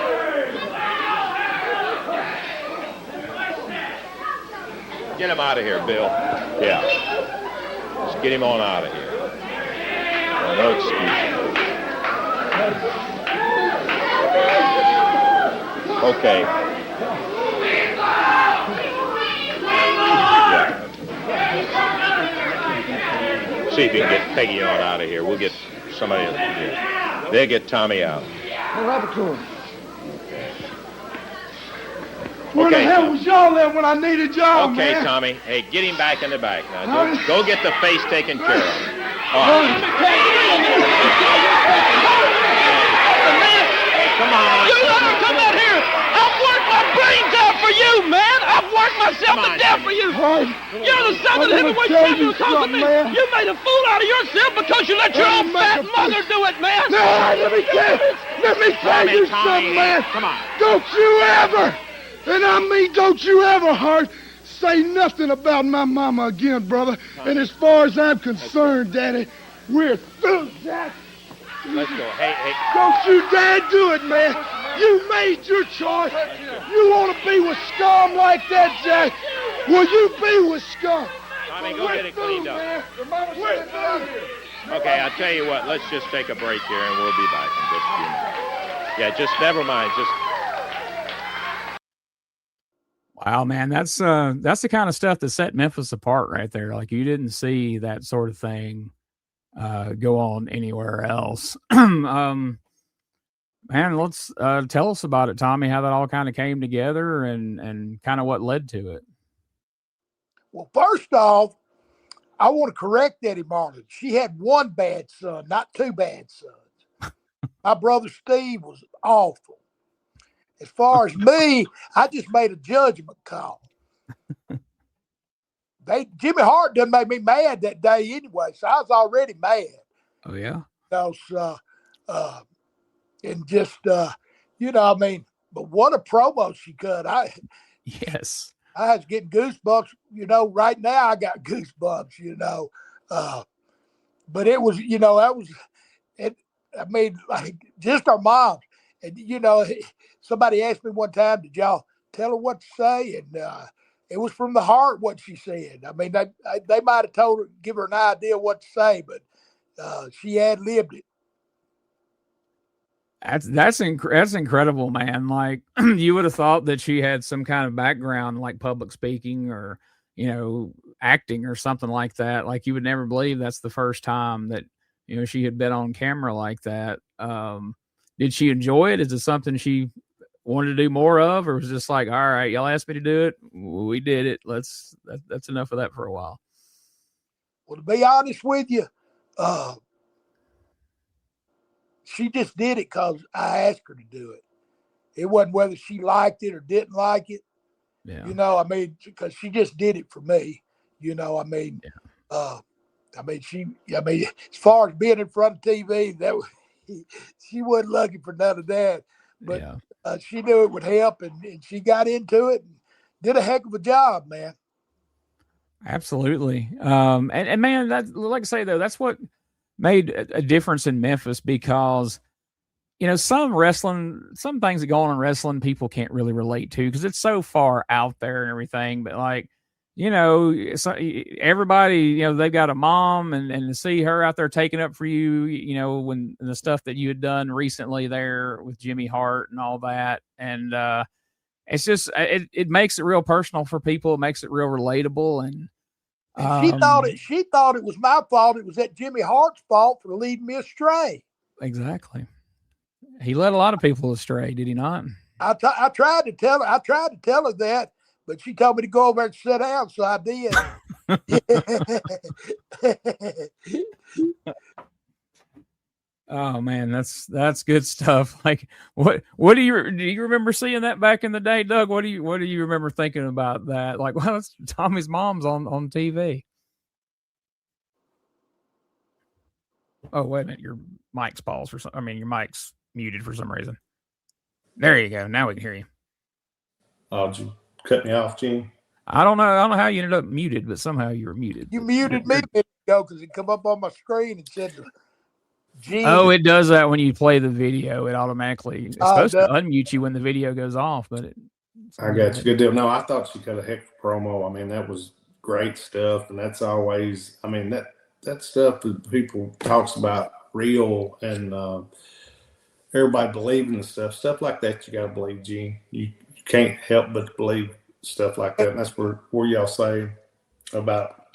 Get him out of here, Bill. Yeah. Just get him on out of here. No excuse. Okay. See if you can get Peggy on out of here. We'll get somebody else here. They'll get Tommy out. What happened to him? Okay. Where the hell was y'all at when I needed y'all, Okay, man? Tommy. Hey, get him back in the back now. Go get the face taken care of. All right. Hey, come on. You let me come out here. I've worked my brains out for you, man. I've worked myself to death for you. You're the son of the heavyweight champion because of me. Man. You made a fool out of yourself because you let your own fat mother do it, man. No, let me tell you something, man. Come on. Don't you ever, and I mean don't you ever, Hart, say nothing about my mama again, brother. And as far as I'm concerned, Daddy, we're through, Jack. Let's go. Hey. Don't you dare do it, man. You made your choice. You want to be with scum like that, Jack? Well, you be with scum. Tommy, go get it cleaned up. Man. We're through. Okay, I'll tell you what. Let's just take a break here, and we'll be back in just a few minutes. Yeah, just never mind. Just. Wow, man, that's the kind of stuff that set Memphis apart right there. Like you didn't see that sort of thing go on anywhere else. Man, let's tell us about it, Tommy, how that all kind of came together and kind of what led to it. Well, first off, I want to correct Eddie Martin. She had one bad son, not two bad sons. My brother Steve was awful. As far as me, I just made a judgment call. Jimmy Hart done made me mad that day anyway, so I was already mad. Oh, yeah? And just, you know, I mean, but what a promo she cut. Yes. I was getting goosebumps, you know, right now I got goosebumps, you know. But it was, you know, I mean, like just our moms. And, you know, somebody asked me one time, did y'all tell her what to say? And it was from the heart what she said. I mean, they might have told her, give her an idea what to say, but she ad-libbed it. That's incredible, man. Like you would have thought that she had some kind of background like public speaking or, you know, acting or something like that. Like you would never believe that's the first time that, you know, she had been on camera like that. Did she enjoy it? Is it something she wanted to do more of, or was it just like, all right, y'all asked me to do it, we did it. That's enough of that for a while. Well, to be honest with you, she just did it because I asked her to do it. It wasn't whether she liked it or didn't like it. Yeah. You know, I mean, because she just did it for me. You know, I mean, as far as being in front of TV, she wasn't looking for none of that. But she knew it would help, and she got into it and did a heck of a job, man. Absolutely. And man, that, like I say though, that's what made a difference in Memphis, because, you know, some things that go on in wrestling, people can't really relate to because it's so far out there and everything. But like, you know, everybody, you know, they've got a mom, and to see her out there taking up for you, you know, when the stuff that you had done recently there with Jimmy Hart and all that. And, it's just, it makes it real personal for people. It makes it real relatable. And she thought it was my fault. It was that Jimmy Hart's fault for leading me astray. Exactly. He led a lot of people astray, did he not? I tried to tell her that, but she told me to go over there and sit down, so I did. Oh man, that's good stuff. Like, what do you remember seeing that back in the day, Doug? What do you remember thinking about that? Like, well, it's Tommy's mom's on TV. Oh, wait a minute, your mic's paused for some. I mean, your mic's muted for some reason. There you go. Now we can hear you. Oh, did you cut me off, Gene? I don't know how you ended up muted, but somehow you were muted. You muted me a minute ago because it come up on my screen and said, Gene. Oh, it does that when you play the video. It automatically it's supposed to unmute you when the video goes off, but I got you. Good deal. No, I thought she cut a heck of a promo. I mean, that was great stuff, and that's always, I mean, that stuff that people talks about real, and everybody believing the stuff like that. You got to believe, Gene. You can't help but believe stuff like that. And that's where y'all say about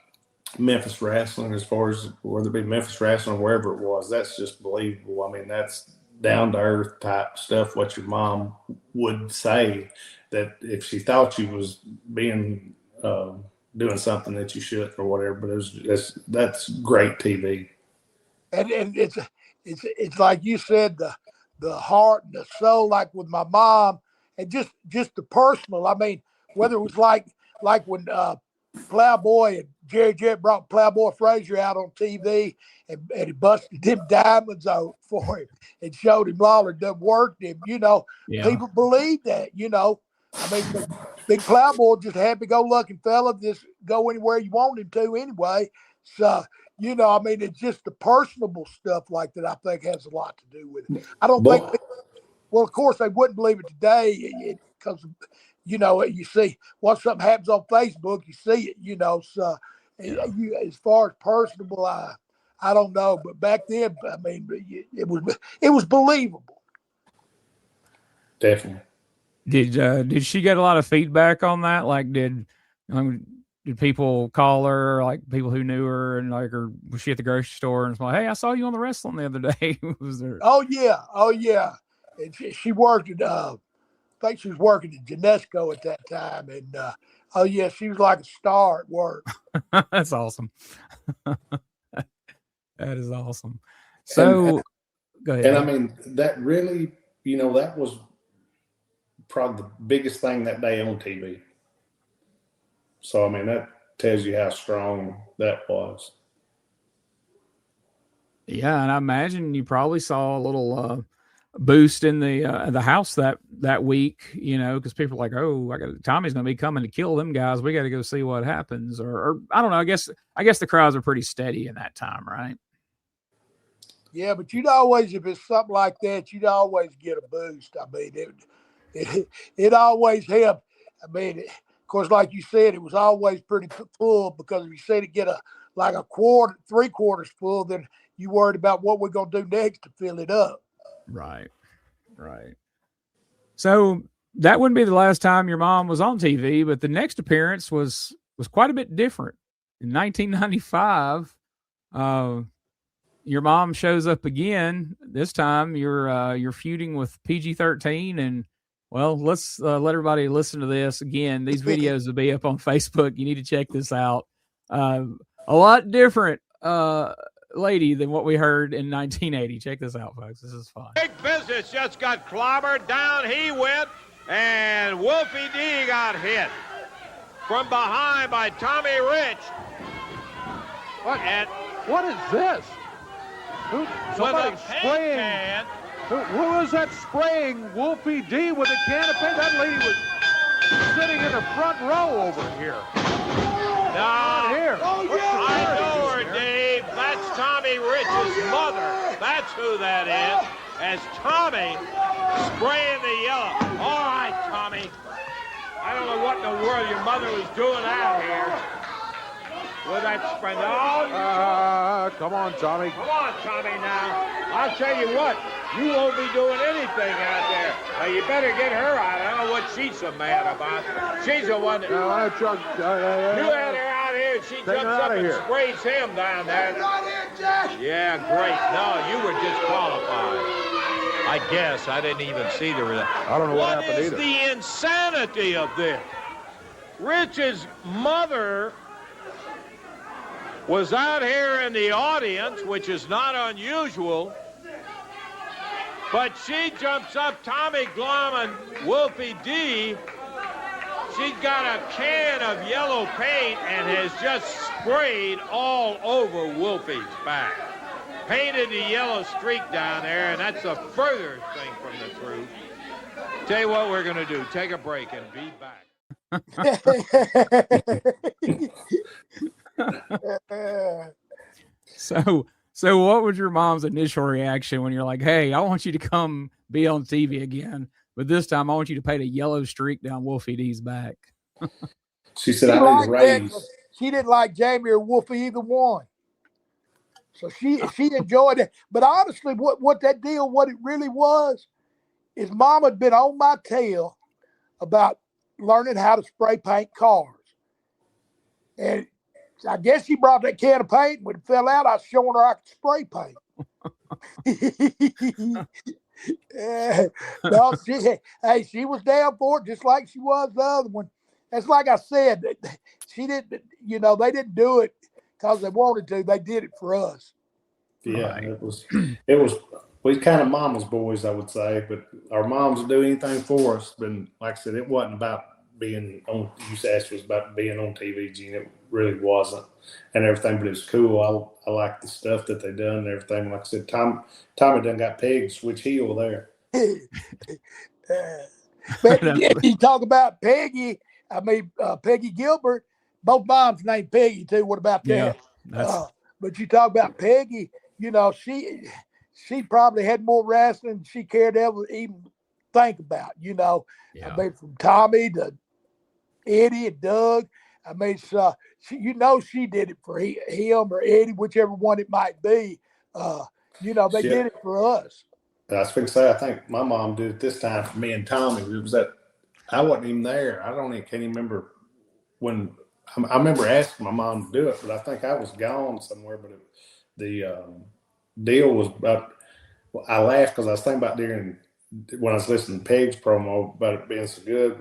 Memphis wrestling, as far as whether it be Memphis wrestling or wherever it was, that's just believable. I mean, that's down to earth type stuff. What your mom would say, that if she thought you was being doing something that you shouldn't or whatever, but that's great TV. And it's like you said, the heart and the soul, like with my mom, and just the personal. I mean, whether it was like when Plowboy and Jerry Jett brought Plowboy Frazier out on TV and he busted them diamonds out for him and showed him Lawler done worked him. People believe that. I mean, big Plowboy just a happy-go-lucky fella, just go anywhere you want him to anyway. So, I mean, it's just the personable stuff like that I think has a lot to do with it. I don't think, well, of course, they wouldn't believe it today because, you see, once something happens on Facebook, you see it, so as far as personable, I don't know. But back then, I mean, it was believable. Definitely. Did she get a lot of feedback on that? Like, did people call her, like people who knew her, and like, or was she at the grocery store and was like, "Hey, I saw you on the wrestling the other day"? Was there? Oh yeah. And she worked at I think she was working at Genesco at that time, and she was like a star at work. That's awesome. That is awesome. So, go ahead. And I mean, that really, that was probably the biggest thing that day on TV. So, I mean, that tells you how strong that was. Yeah, and I imagine you probably saw a little boost in the house that week, because people are like, "Oh, Tommy's going to be coming to kill them guys. We got to go see what happens." Or I don't know. I guess the crowds are pretty steady in that time, right? Yeah, but you'd always, if it's something like that, you'd always get a boost. I mean, it always helped. I mean, of course, like you said, it was always pretty full, because if you said it get a quarter, 3/4 full, then you worried about what we're going to do next to fill it up. Right. So that wouldn't be the last time your mom was on TV, but the next appearance was quite a bit different. In 1995, your mom shows up again. This time you're feuding with PG-13, and well, let's let everybody listen to this again. These videos will be up on Facebook. You need to check this out. A lot different lady than what we heard in 1980. Check this out, folks. This is fun. Big Business just got clobbered. Down he went, and Wolfie D got hit from behind by Tommy Rich. What is this? Somebody spraying. Who is that spraying Wolfie D with a can of paint? That lady was sitting in the front row over here. No, here. I know her, Dave. That's Tommy Rich's mother. That's who that is. As Tommy spraying the yellow. All right, Tommy. I don't know what in the world your mother was doing out here with that spray. No. Come on, Tommy. Come on, Tommy, now. I'll tell you what. You won't be doing anything out there. Now, you better get her out. I don't know what she's so mad about. She's the one that... No, you had her out here, and she jumps up and sprays him down there. Yeah, great. No, you were disqualified. I guess. I didn't even see the... I don't know what happened either. What is the insanity of this? Rich's mother was out here in the audience, which is not unusual, but she jumps up, Tommy Glom and Wolfie D. She's got a can of yellow paint and has just sprayed all over Wolfie's back. Painted the yellow streak down there, and that's the furthest thing from the truth. Tell you what we're going to do. Take a break and be back. So what was your mom's initial reaction when you're like, "Hey, I want you to come be on TV again, but this time I want you to paint a yellow streak down Wolfie D's back"? She said, "I need a raise." She didn't like Jamie or Wolfie, either one. So she enjoyed it. But honestly, what that deal, what it really was, is Mom had been on my tail about learning how to spray paint cars. And I guess she brought that can of paint. When it fell out, I was showing her I could spray paint. No, she was down for it just like she was the other one. That's like I said, she didn't, they didn't do it because they wanted to. They did it for us. Yeah, right. It was. We kind of mama's boys, I would say, but our moms would do anything for us. But like I said, it wasn't about being on. You asked was about being on TV, Gene. It really wasn't, and everything. But it was cool. I like the stuff that they done and everything. Like I said, Tommy done got Peg switch heel there. But you talk about Peggy. Peggy Gilbert. Both moms named Peggy too. What about that? Yeah, but you talk about Peggy. She probably had more wrestling than she cared to ever even think about. Yeah. From Tommy to Eddie and Doug. She did it for him or Eddie, whichever one it might be. They did it for us. I was going to say, I think my mom did it this time for me and Tommy. It was that I wasn't even there. Can't even remember when. I remember asking my mom to do it, but I think I was gone somewhere. But the deal was about. I laughed because I was thinking about when I was listening to Peg's promo about it being so good.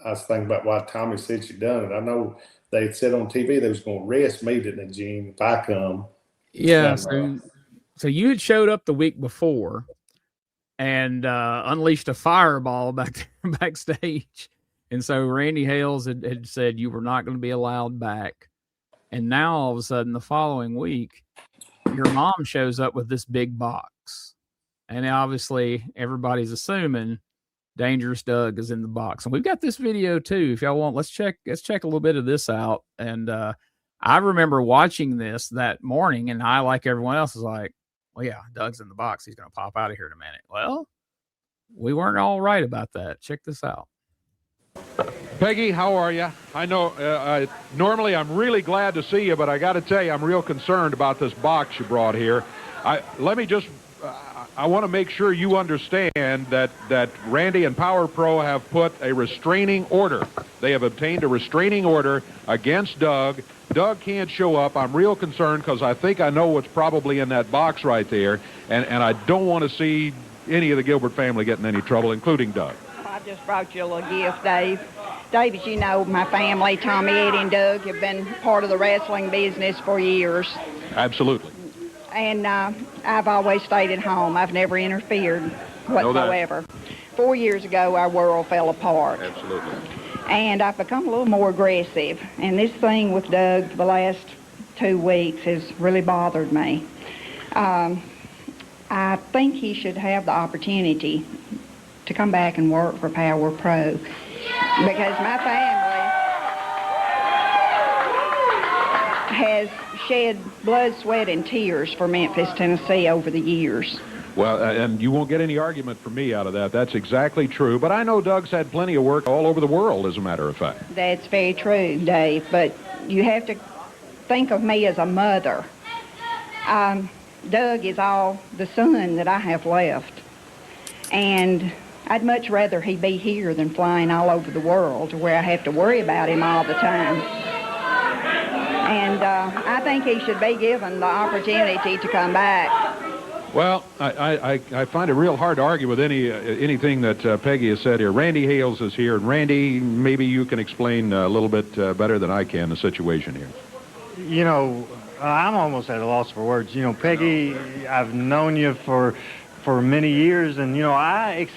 I was thinking about why Tommy said she done it. I know they said on TV they was going to arrest me, didn't they, Gene, if I come? Yeah. So you had showed up the week before and unleashed a fireball backstage. And so Randy Hales had said you were not going to be allowed back. And now all of a sudden the following week, your mom shows up with this big box. And obviously everybody's assuming Dangerous Doug is in the box. And we've got this video too. If y'all want, let's check a little bit of this out. And I remember watching this that morning, and I, like everyone else, was like, well, yeah, Doug's in the box. He's going to pop out of here in a minute. Well, we weren't all right about that. Check this out. Peggy, how are you? I know normally I'm really glad to see you, but I got to tell you, I'm real concerned about this box you brought here. I want to make sure you understand that Randy and Power Pro have put a restraining order. They have obtained a restraining order against Doug. Doug can't show up. I'm real concerned because I think I know what's probably in that box right there, and I don't want to see any of the Gilbert family get in any trouble, including Doug. I just brought you a little gift, Dave. Dave, as you know, my family, Tommy, Eddie, and Doug, have been part of the wrestling business for years. Absolutely. And I've always stayed at home. I've never interfered whatsoever. 4 years ago, our world fell apart. Absolutely. And I've become a little more aggressive. And this thing with Doug for the last 2 weeks has really bothered me. I think he should have the opportunity to come back and work for Power Pro, because my family has shed blood, sweat, and tears for Memphis, Tennessee over the years. Well, and you won't get any argument from me out of that. That's exactly true. But I know Doug's had plenty of work all over the world, as a matter of fact. That's very true, Dave. But you have to think of me as a mother. Doug is all the son that I have left. And I'd much rather he be here than flying all over the world to where I have to worry about him all the time. And I think he should be given the opportunity to come back. Well, I find it real hard to argue with anything that Peggy has said here. Randy Hales is here, and Randy, maybe you can explain a little bit better than I can the situation here. You know, I'm almost at a loss for words. You know, Peggy, I've known you for many years, and, you know, I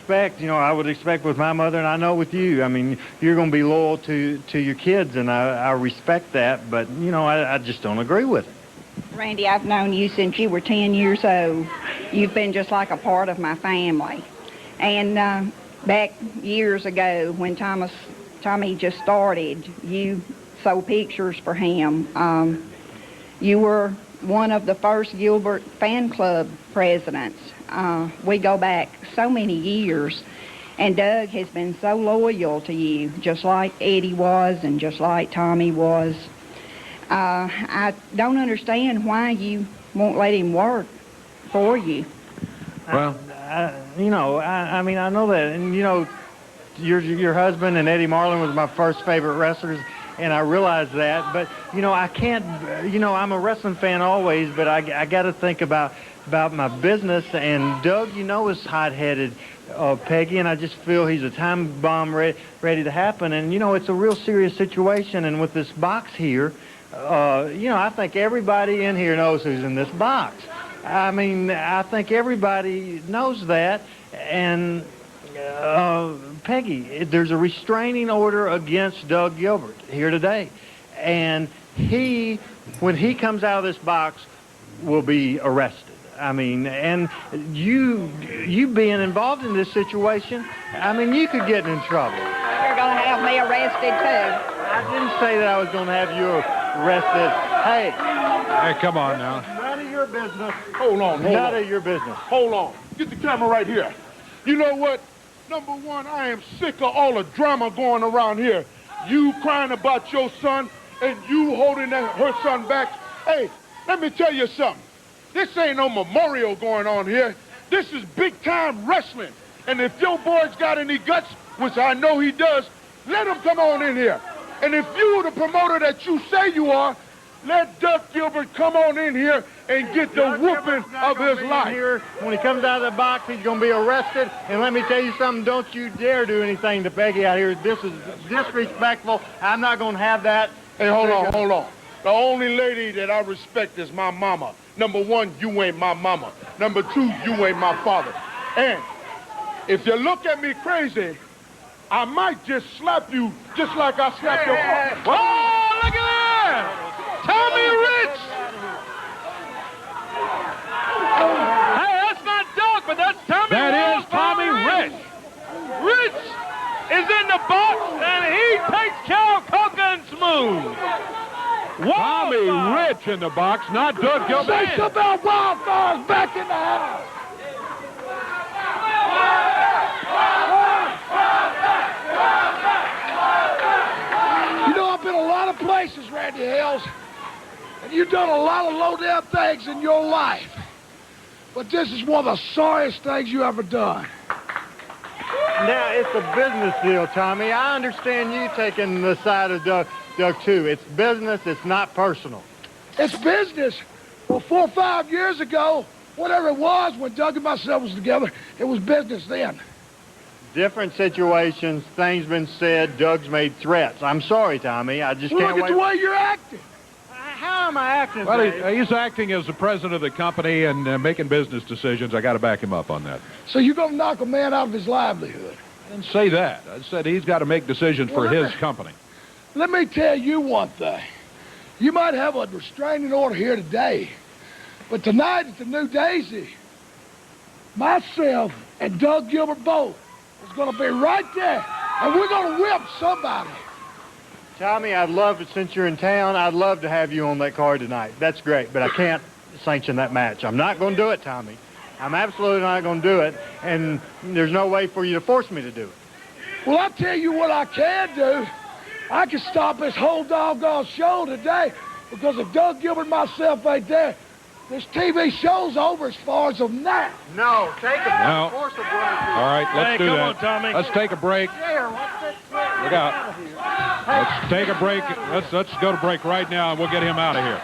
would expect with my mother, and I know with you, I mean, you're going to be loyal to your kids, and I respect that, but, you know, I just don't agree with it. Randy, I've known you since you were 10 years old. You've been just like a part of my family. And back years ago when Tommy just started, you sold pictures for him. You were one of the first Gilbert fan club presidents. We go back so many years, and Doug has been so loyal to you, just like Eddie was and just like Tommy was. I don't understand why you won't let him work for you. Well, I mean, I know that, and your husband and Eddie Marlin was my first favorite wrestlers, and I realize that. But I can't. I'm a wrestling fan always, but I got to think about my business. And Doug, is hot-headed, Peggy, and I just feel he's a time bomb ready to happen. And it's a real serious situation. And with this box here, I think everybody in here knows who's in this box. I mean, I think everybody knows that. And Peggy, there's a restraining order against Doug Gilbert here today. And when he comes out of this box, will be arrested. I mean, and you being involved in this situation, I mean, you could get in trouble. You're going to have me arrested, too. I didn't say that I was going to have you arrested. Hey, come on now. None of your business. Hold on. None of your business. Hold on. Get the camera right here. You know what? Number one, I am sick of all the drama going around here. You crying about your son and you holding her son back. Hey, let me tell you something. This ain't no memorial going on here. This is big-time wrestling. And if your boy's got any guts, which I know he does, let him come on in here. And if you the promoter that you say you are, let Doug Gilbert come on in here and get the whooping of his life. Here, when he comes out of the box, he's going to be arrested. And let me tell you something, don't you dare do anything to Peggy out here. This is disrespectful. I'm not going to have that. Hey, hold on. The only lady that I respect is my mama. Number one, you ain't my mama. Number two, you ain't my father. And if you look at me crazy, I might just slap you just like I slapped your father. Oh, look at that! Tommy Rich! Hey, that's not Doug, but that's Tommy. That is Tommy Rich. Rich is in the box, and he takes care of Coca and Smooth. Tommy Rich in the box, not Doug Gilbert. Say something about Wildfire's back in the house. I've been a lot of places, Randy Hales, and you've done a lot of low-down things in your life. But this is one of the sorriest things you ever done. Now, it's a business deal, Tommy. I understand you taking the side of Doug, too. It's business. It's not personal. It's business. Well, 4 or 5 years ago, whatever it was, when Doug and myself was together, it was business then. Different situations, things been said, Doug's made threats. I'm sorry, Tommy. I just can't wait. Look at the way you're acting. How am I acting? Well, he's acting as the president of the company and making business decisions. I got to back him up on that. So you're going to knock a man out of his livelihood? I didn't say that. I said he's got to make decisions for his company. Let me tell you one thing. You might have a restraining order here today, but tonight at the New Daisy, myself and Doug Gilbert both is going to be right there, and we're going to whip somebody. Tommy, I'd love it, since you're in town, I'd love to have you on that card tonight. That's great, but I can't sanction that match. I'm not going to do it, Tommy. I'm absolutely not going to do it, and there's no way for you to force me to do it. Well, I'll tell you what I can do. I can stop this whole doggone show today, because if Doug Gilbert and myself ain't there, this TV show's over as far as of now. No, take a break. No. Force a break. All right, let's do that. Come on, Tommy. Let's take a break. Look out. Let's take a break. Let's go to break right now, and we'll get him out of here.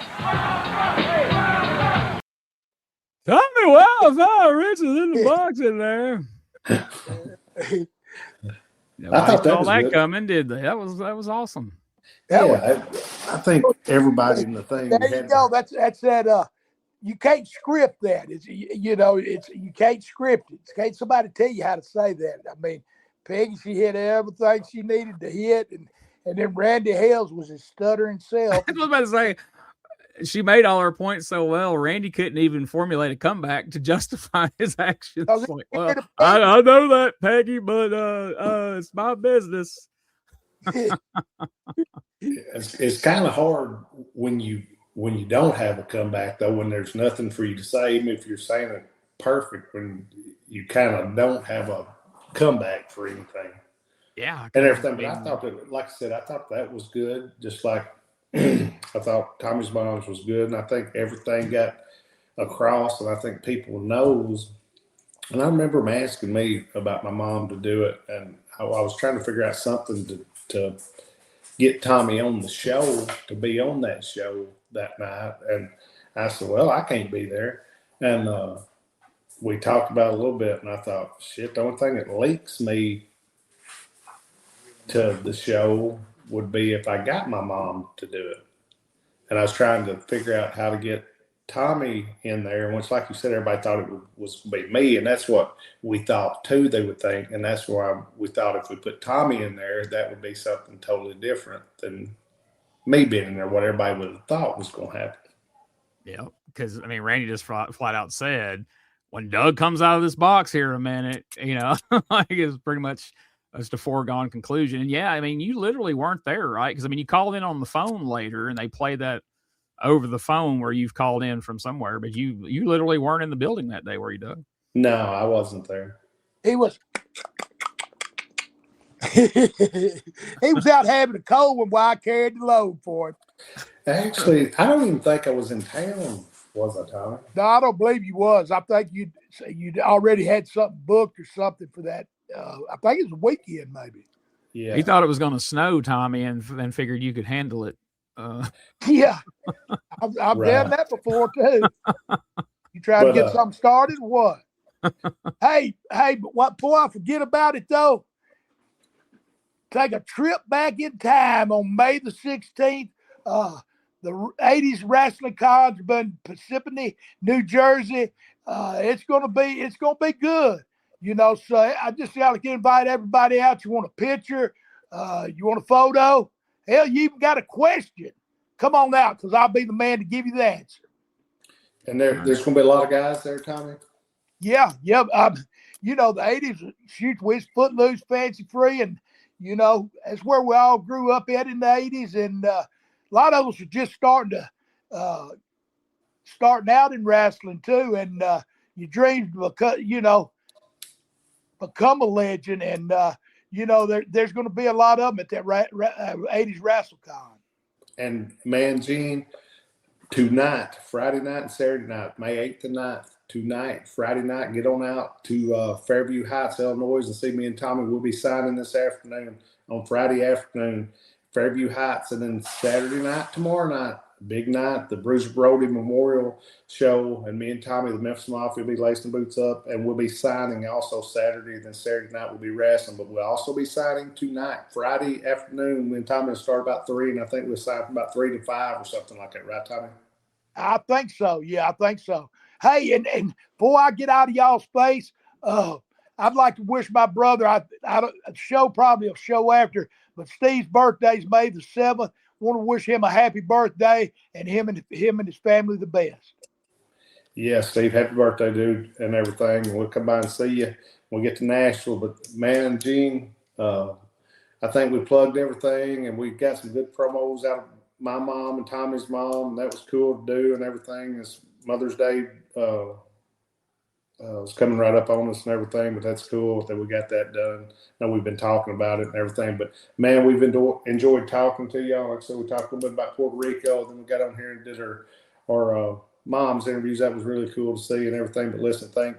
Tommy Wildfire Rich is in the box in there. I thought that saw was that good. coming, did they? That was awesome. Yeah, I think everybody in the thing. There you go. That's that. You can't script that. It's you can't script it. Can't somebody tell you how to say that? I mean, Peggy, she hit everything she needed to hit, and then Randy Hales was his stuttering self. I was about to say, she made all her points so well, Randy couldn't even formulate a comeback to justify his actions. Like, well, I know that, Peggy, but it's my business. It's kind of hard when you don't have a comeback, though, when there's nothing for you to say, even if you're saying it perfect, when you kind of don't have a comeback for anything. Yeah. And everything. But I thought that, like I said, I thought that was good. Just like I thought Tommy's moms was good, and I think everything got across, and I think people knows. And I remember him asking me about my mom to do it, and I was trying to figure out something to get Tommy on the show, to be on that show that night. And I said, well, I can't be there. And we talked about it a little bit, and I thought, shit, the only thing that links me to the show would be if I got my mom to do it. And I was trying to figure out how to get Tommy in there. And once, like you said, everybody thought it was going to be me, and that's what we thought too, they would think. And that's why we thought if we put Tommy in there, that would be something totally different than me being in there, what everybody would have thought was going to happen. Yeah, because, I mean, Randy just flat out said, when Doug comes out of this box here in a minute, you know, like it's pretty much just a foregone conclusion. And yeah, I mean, you literally weren't there, right? Because, I mean, you called in on the phone later, and they played that over the phone where you've called in from somewhere, but you literally weren't in the building that day, were you, Doug? No, I wasn't there. He was he was out having a cold one while I carried the load for him. Actually, I don't even think I was in town, was I, Tommy? No, I don't believe you was. I think you'd already had something booked or something for that. I think it was a weekend, maybe. Yeah. He thought it was going to snow, Tommy, and then figured you could handle it. Yeah, I've done that before too. You try to get something started, or what? hey, but what? Before I forget about it though, take a trip back in time on May the 16th. The 80s wrestling cons have been Parsippany, New Jersey. It's gonna be good. You know, so I just got to invite everybody out. You want a picture? You want a photo? Hell, you even got a question. Come on out, because I'll be the man to give you the answer. And there's going to be a lot of guys there, Tommy? Yeah. You know, the 80s, shoot, we was footloose, fancy free, and, you know, that's where we all grew up at in the 80s. And a lot of us are just starting out in wrestling, too. And your dreams, become a legend. And, you know, there's going to be a lot of them at that 80s WrestleCon. And man, Gene, tonight, Friday night and Saturday night, May 8th and 9th, tonight, Friday night, get on out to Fairview Heights, Illinois, and see me and Tommy. We'll be signing this afternoon, on Friday afternoon, Fairview Heights. And then Saturday night, tomorrow night, big night, the Bruce Brody Memorial Show, and me and Tommy, the Memphis Mafia, will be lacing boots up, and we'll be signing also Saturday. Then Saturday night we'll be wrestling, but we'll also be signing tonight, Friday afternoon. Me and Tommy will start about 3, and I think we'll sign from about 3 to 5 or something like that, right, Tommy? I think so. Yeah, I think so. Hey, and before I get out of y'all's space, I'd like to wish my brother, a show after, but Steve's birthday's May the 7th. Want to wish him a happy birthday, and him and his family the best. Yeah, Steve, happy birthday, dude, and everything. And we'll come by and see you when we get to Nashville. But man, Gene, I think we plugged everything, and we got some good promos out of my mom and Tommy's mom, and that was cool to do and everything. It's Mother's Day was coming right up on us and everything, but that's cool that we got that done. I know we've been talking about it and everything, but man, we've enjoyed talking to y'all. Like I said, we talked a little bit about Puerto Rico, then we got on here and did our mom's interviews. That was really cool to see and everything. But listen, I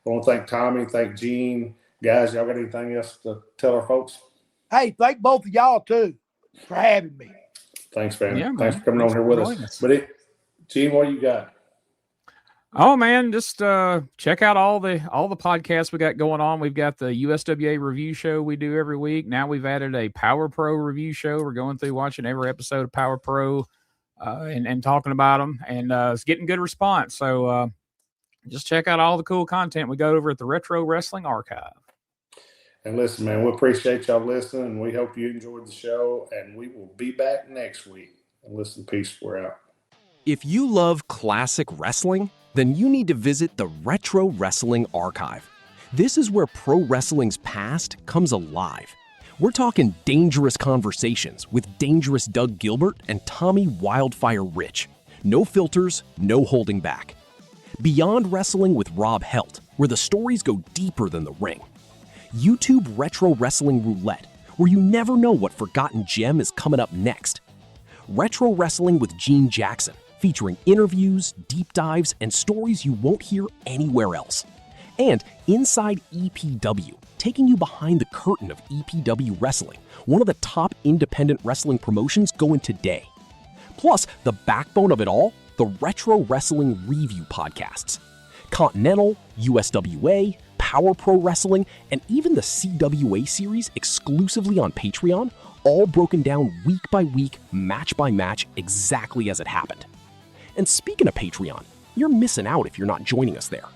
want to thank Tommy, thank Gene. Guys, y'all got anything else to tell our folks? Hey, thank both of y'all too for having me. Thanks, man. Yeah, Thanks for coming on here with us. But Gene, what you got? Oh man, just check out all the podcasts we got going on. We've got the USWA review show we do every week. Now we've added a Power Pro review show. We're going through watching every episode of Power Pro and talking about them, and it's getting good response. So just check out all the cool content we got over at the Retro Wrestling Archive. And listen, man, we appreciate y'all listening, and we hope you enjoyed the show, and we will be back next week. And listen, peace, we're out. If you love classic wrestling, then you need to visit the Retro Wrestling Archive. This is where pro wrestling's past comes alive. We're talking dangerous conversations with dangerous Doug Gilbert and Tommy Wildfire Rich. No filters, no holding back. Beyond Wrestling with Rob Helt, where the stories go deeper than the ring. YouTube Retro Wrestling Roulette, where you never know what forgotten gem is coming up next. Retro Wrestling with Gene Jackson, featuring interviews, deep dives, and stories you won't hear anywhere else. And Inside EPW, taking you behind the curtain of EPW Wrestling, one of the top independent wrestling promotions going today. Plus, the backbone of it all, the Retro Wrestling Review podcasts. Continental, USWA, Power Pro Wrestling, and even the CWA series exclusively on Patreon, all broken down week by week, match by match, exactly as it happened. And speaking of Patreon, you're missing out if you're not joining us there.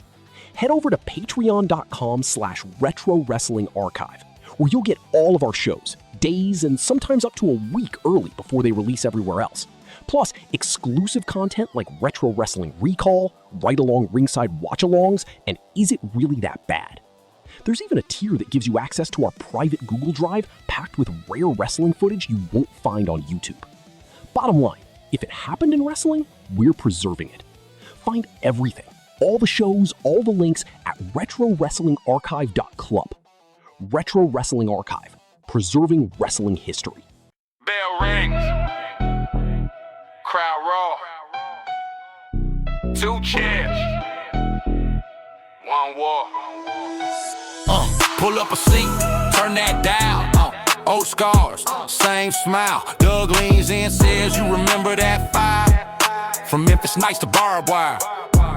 Head over to patreon.com/Retro Wrestling Archive, where you'll get all of our shows, days and sometimes up to a week early before they release everywhere else. Plus, exclusive content like Retro Wrestling Recall, Ride-Along Ringside Watch-Alongs, and Is It Really That Bad? There's even a tier that gives you access to our private Google Drive packed with rare wrestling footage you won't find on YouTube. Bottom line, if it happened in wrestling, we're preserving it. Find everything, all the shows, all the links at retrowrestlingarchive.club. Retro Wrestling Archive, preserving wrestling history. Bell rings. Crowd roar. 2 chairs. 1 war. Pull up a seat, turn that dial. Old scars, same smile. Doug leans in, says you remember that fire. From Memphis nights to barbed wire.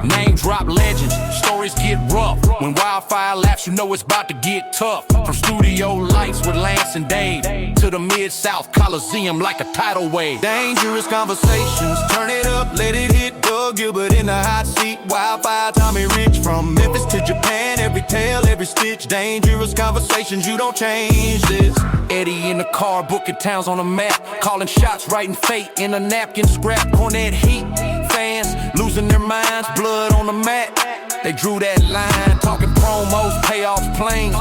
Name drop legends, stories get rough. When wildfire laps, you know it's about to get tough. From studio lights with Lance and Dave to the Mid-South Coliseum like a tidal wave. Dangerous conversations, turn it up, let it hit. Doug Gilbert in the hot seat. Wildfire, Tommy Rich. From Memphis to Japan, every tale, every stitch. Dangerous conversations, you don't change this. Eddie in the car, booking towns on the map. Calling shots, writing fate in a napkin scrap. On that heat, fans losing their minds. Blood on the mat, they drew that line. Talking promos, payoffs, planes.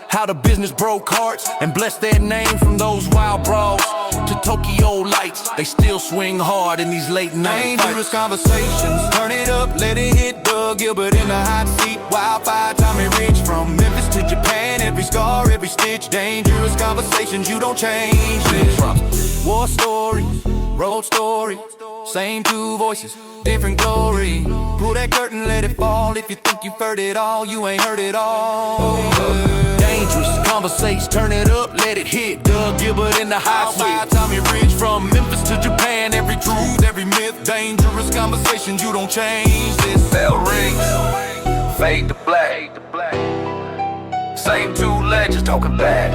How the business broke hearts and blessed their name. From those wild brawls to Tokyo lights, they still swing hard in these late night dangerous conversations, turn it up, let it hit. Doug Gilbert in the hot seat. Wildfire, Tommy Rich. From Memphis to Japan, every scar, every stitch. Dangerous conversations, you don't change this. War stories, road stories, same 2 voices, different glory. Pull that curtain, let it fall. If you think you've heard it all, you ain't heard it all. Dangerous conversations, turn it up, let it hit. Doug Gilbert in the hot seat. Tommy Rich. From Memphis to Japan, every truth, every myth. Dangerous conversations, you don't change this. Bell rings, fade to black. Same 2 legends talking back.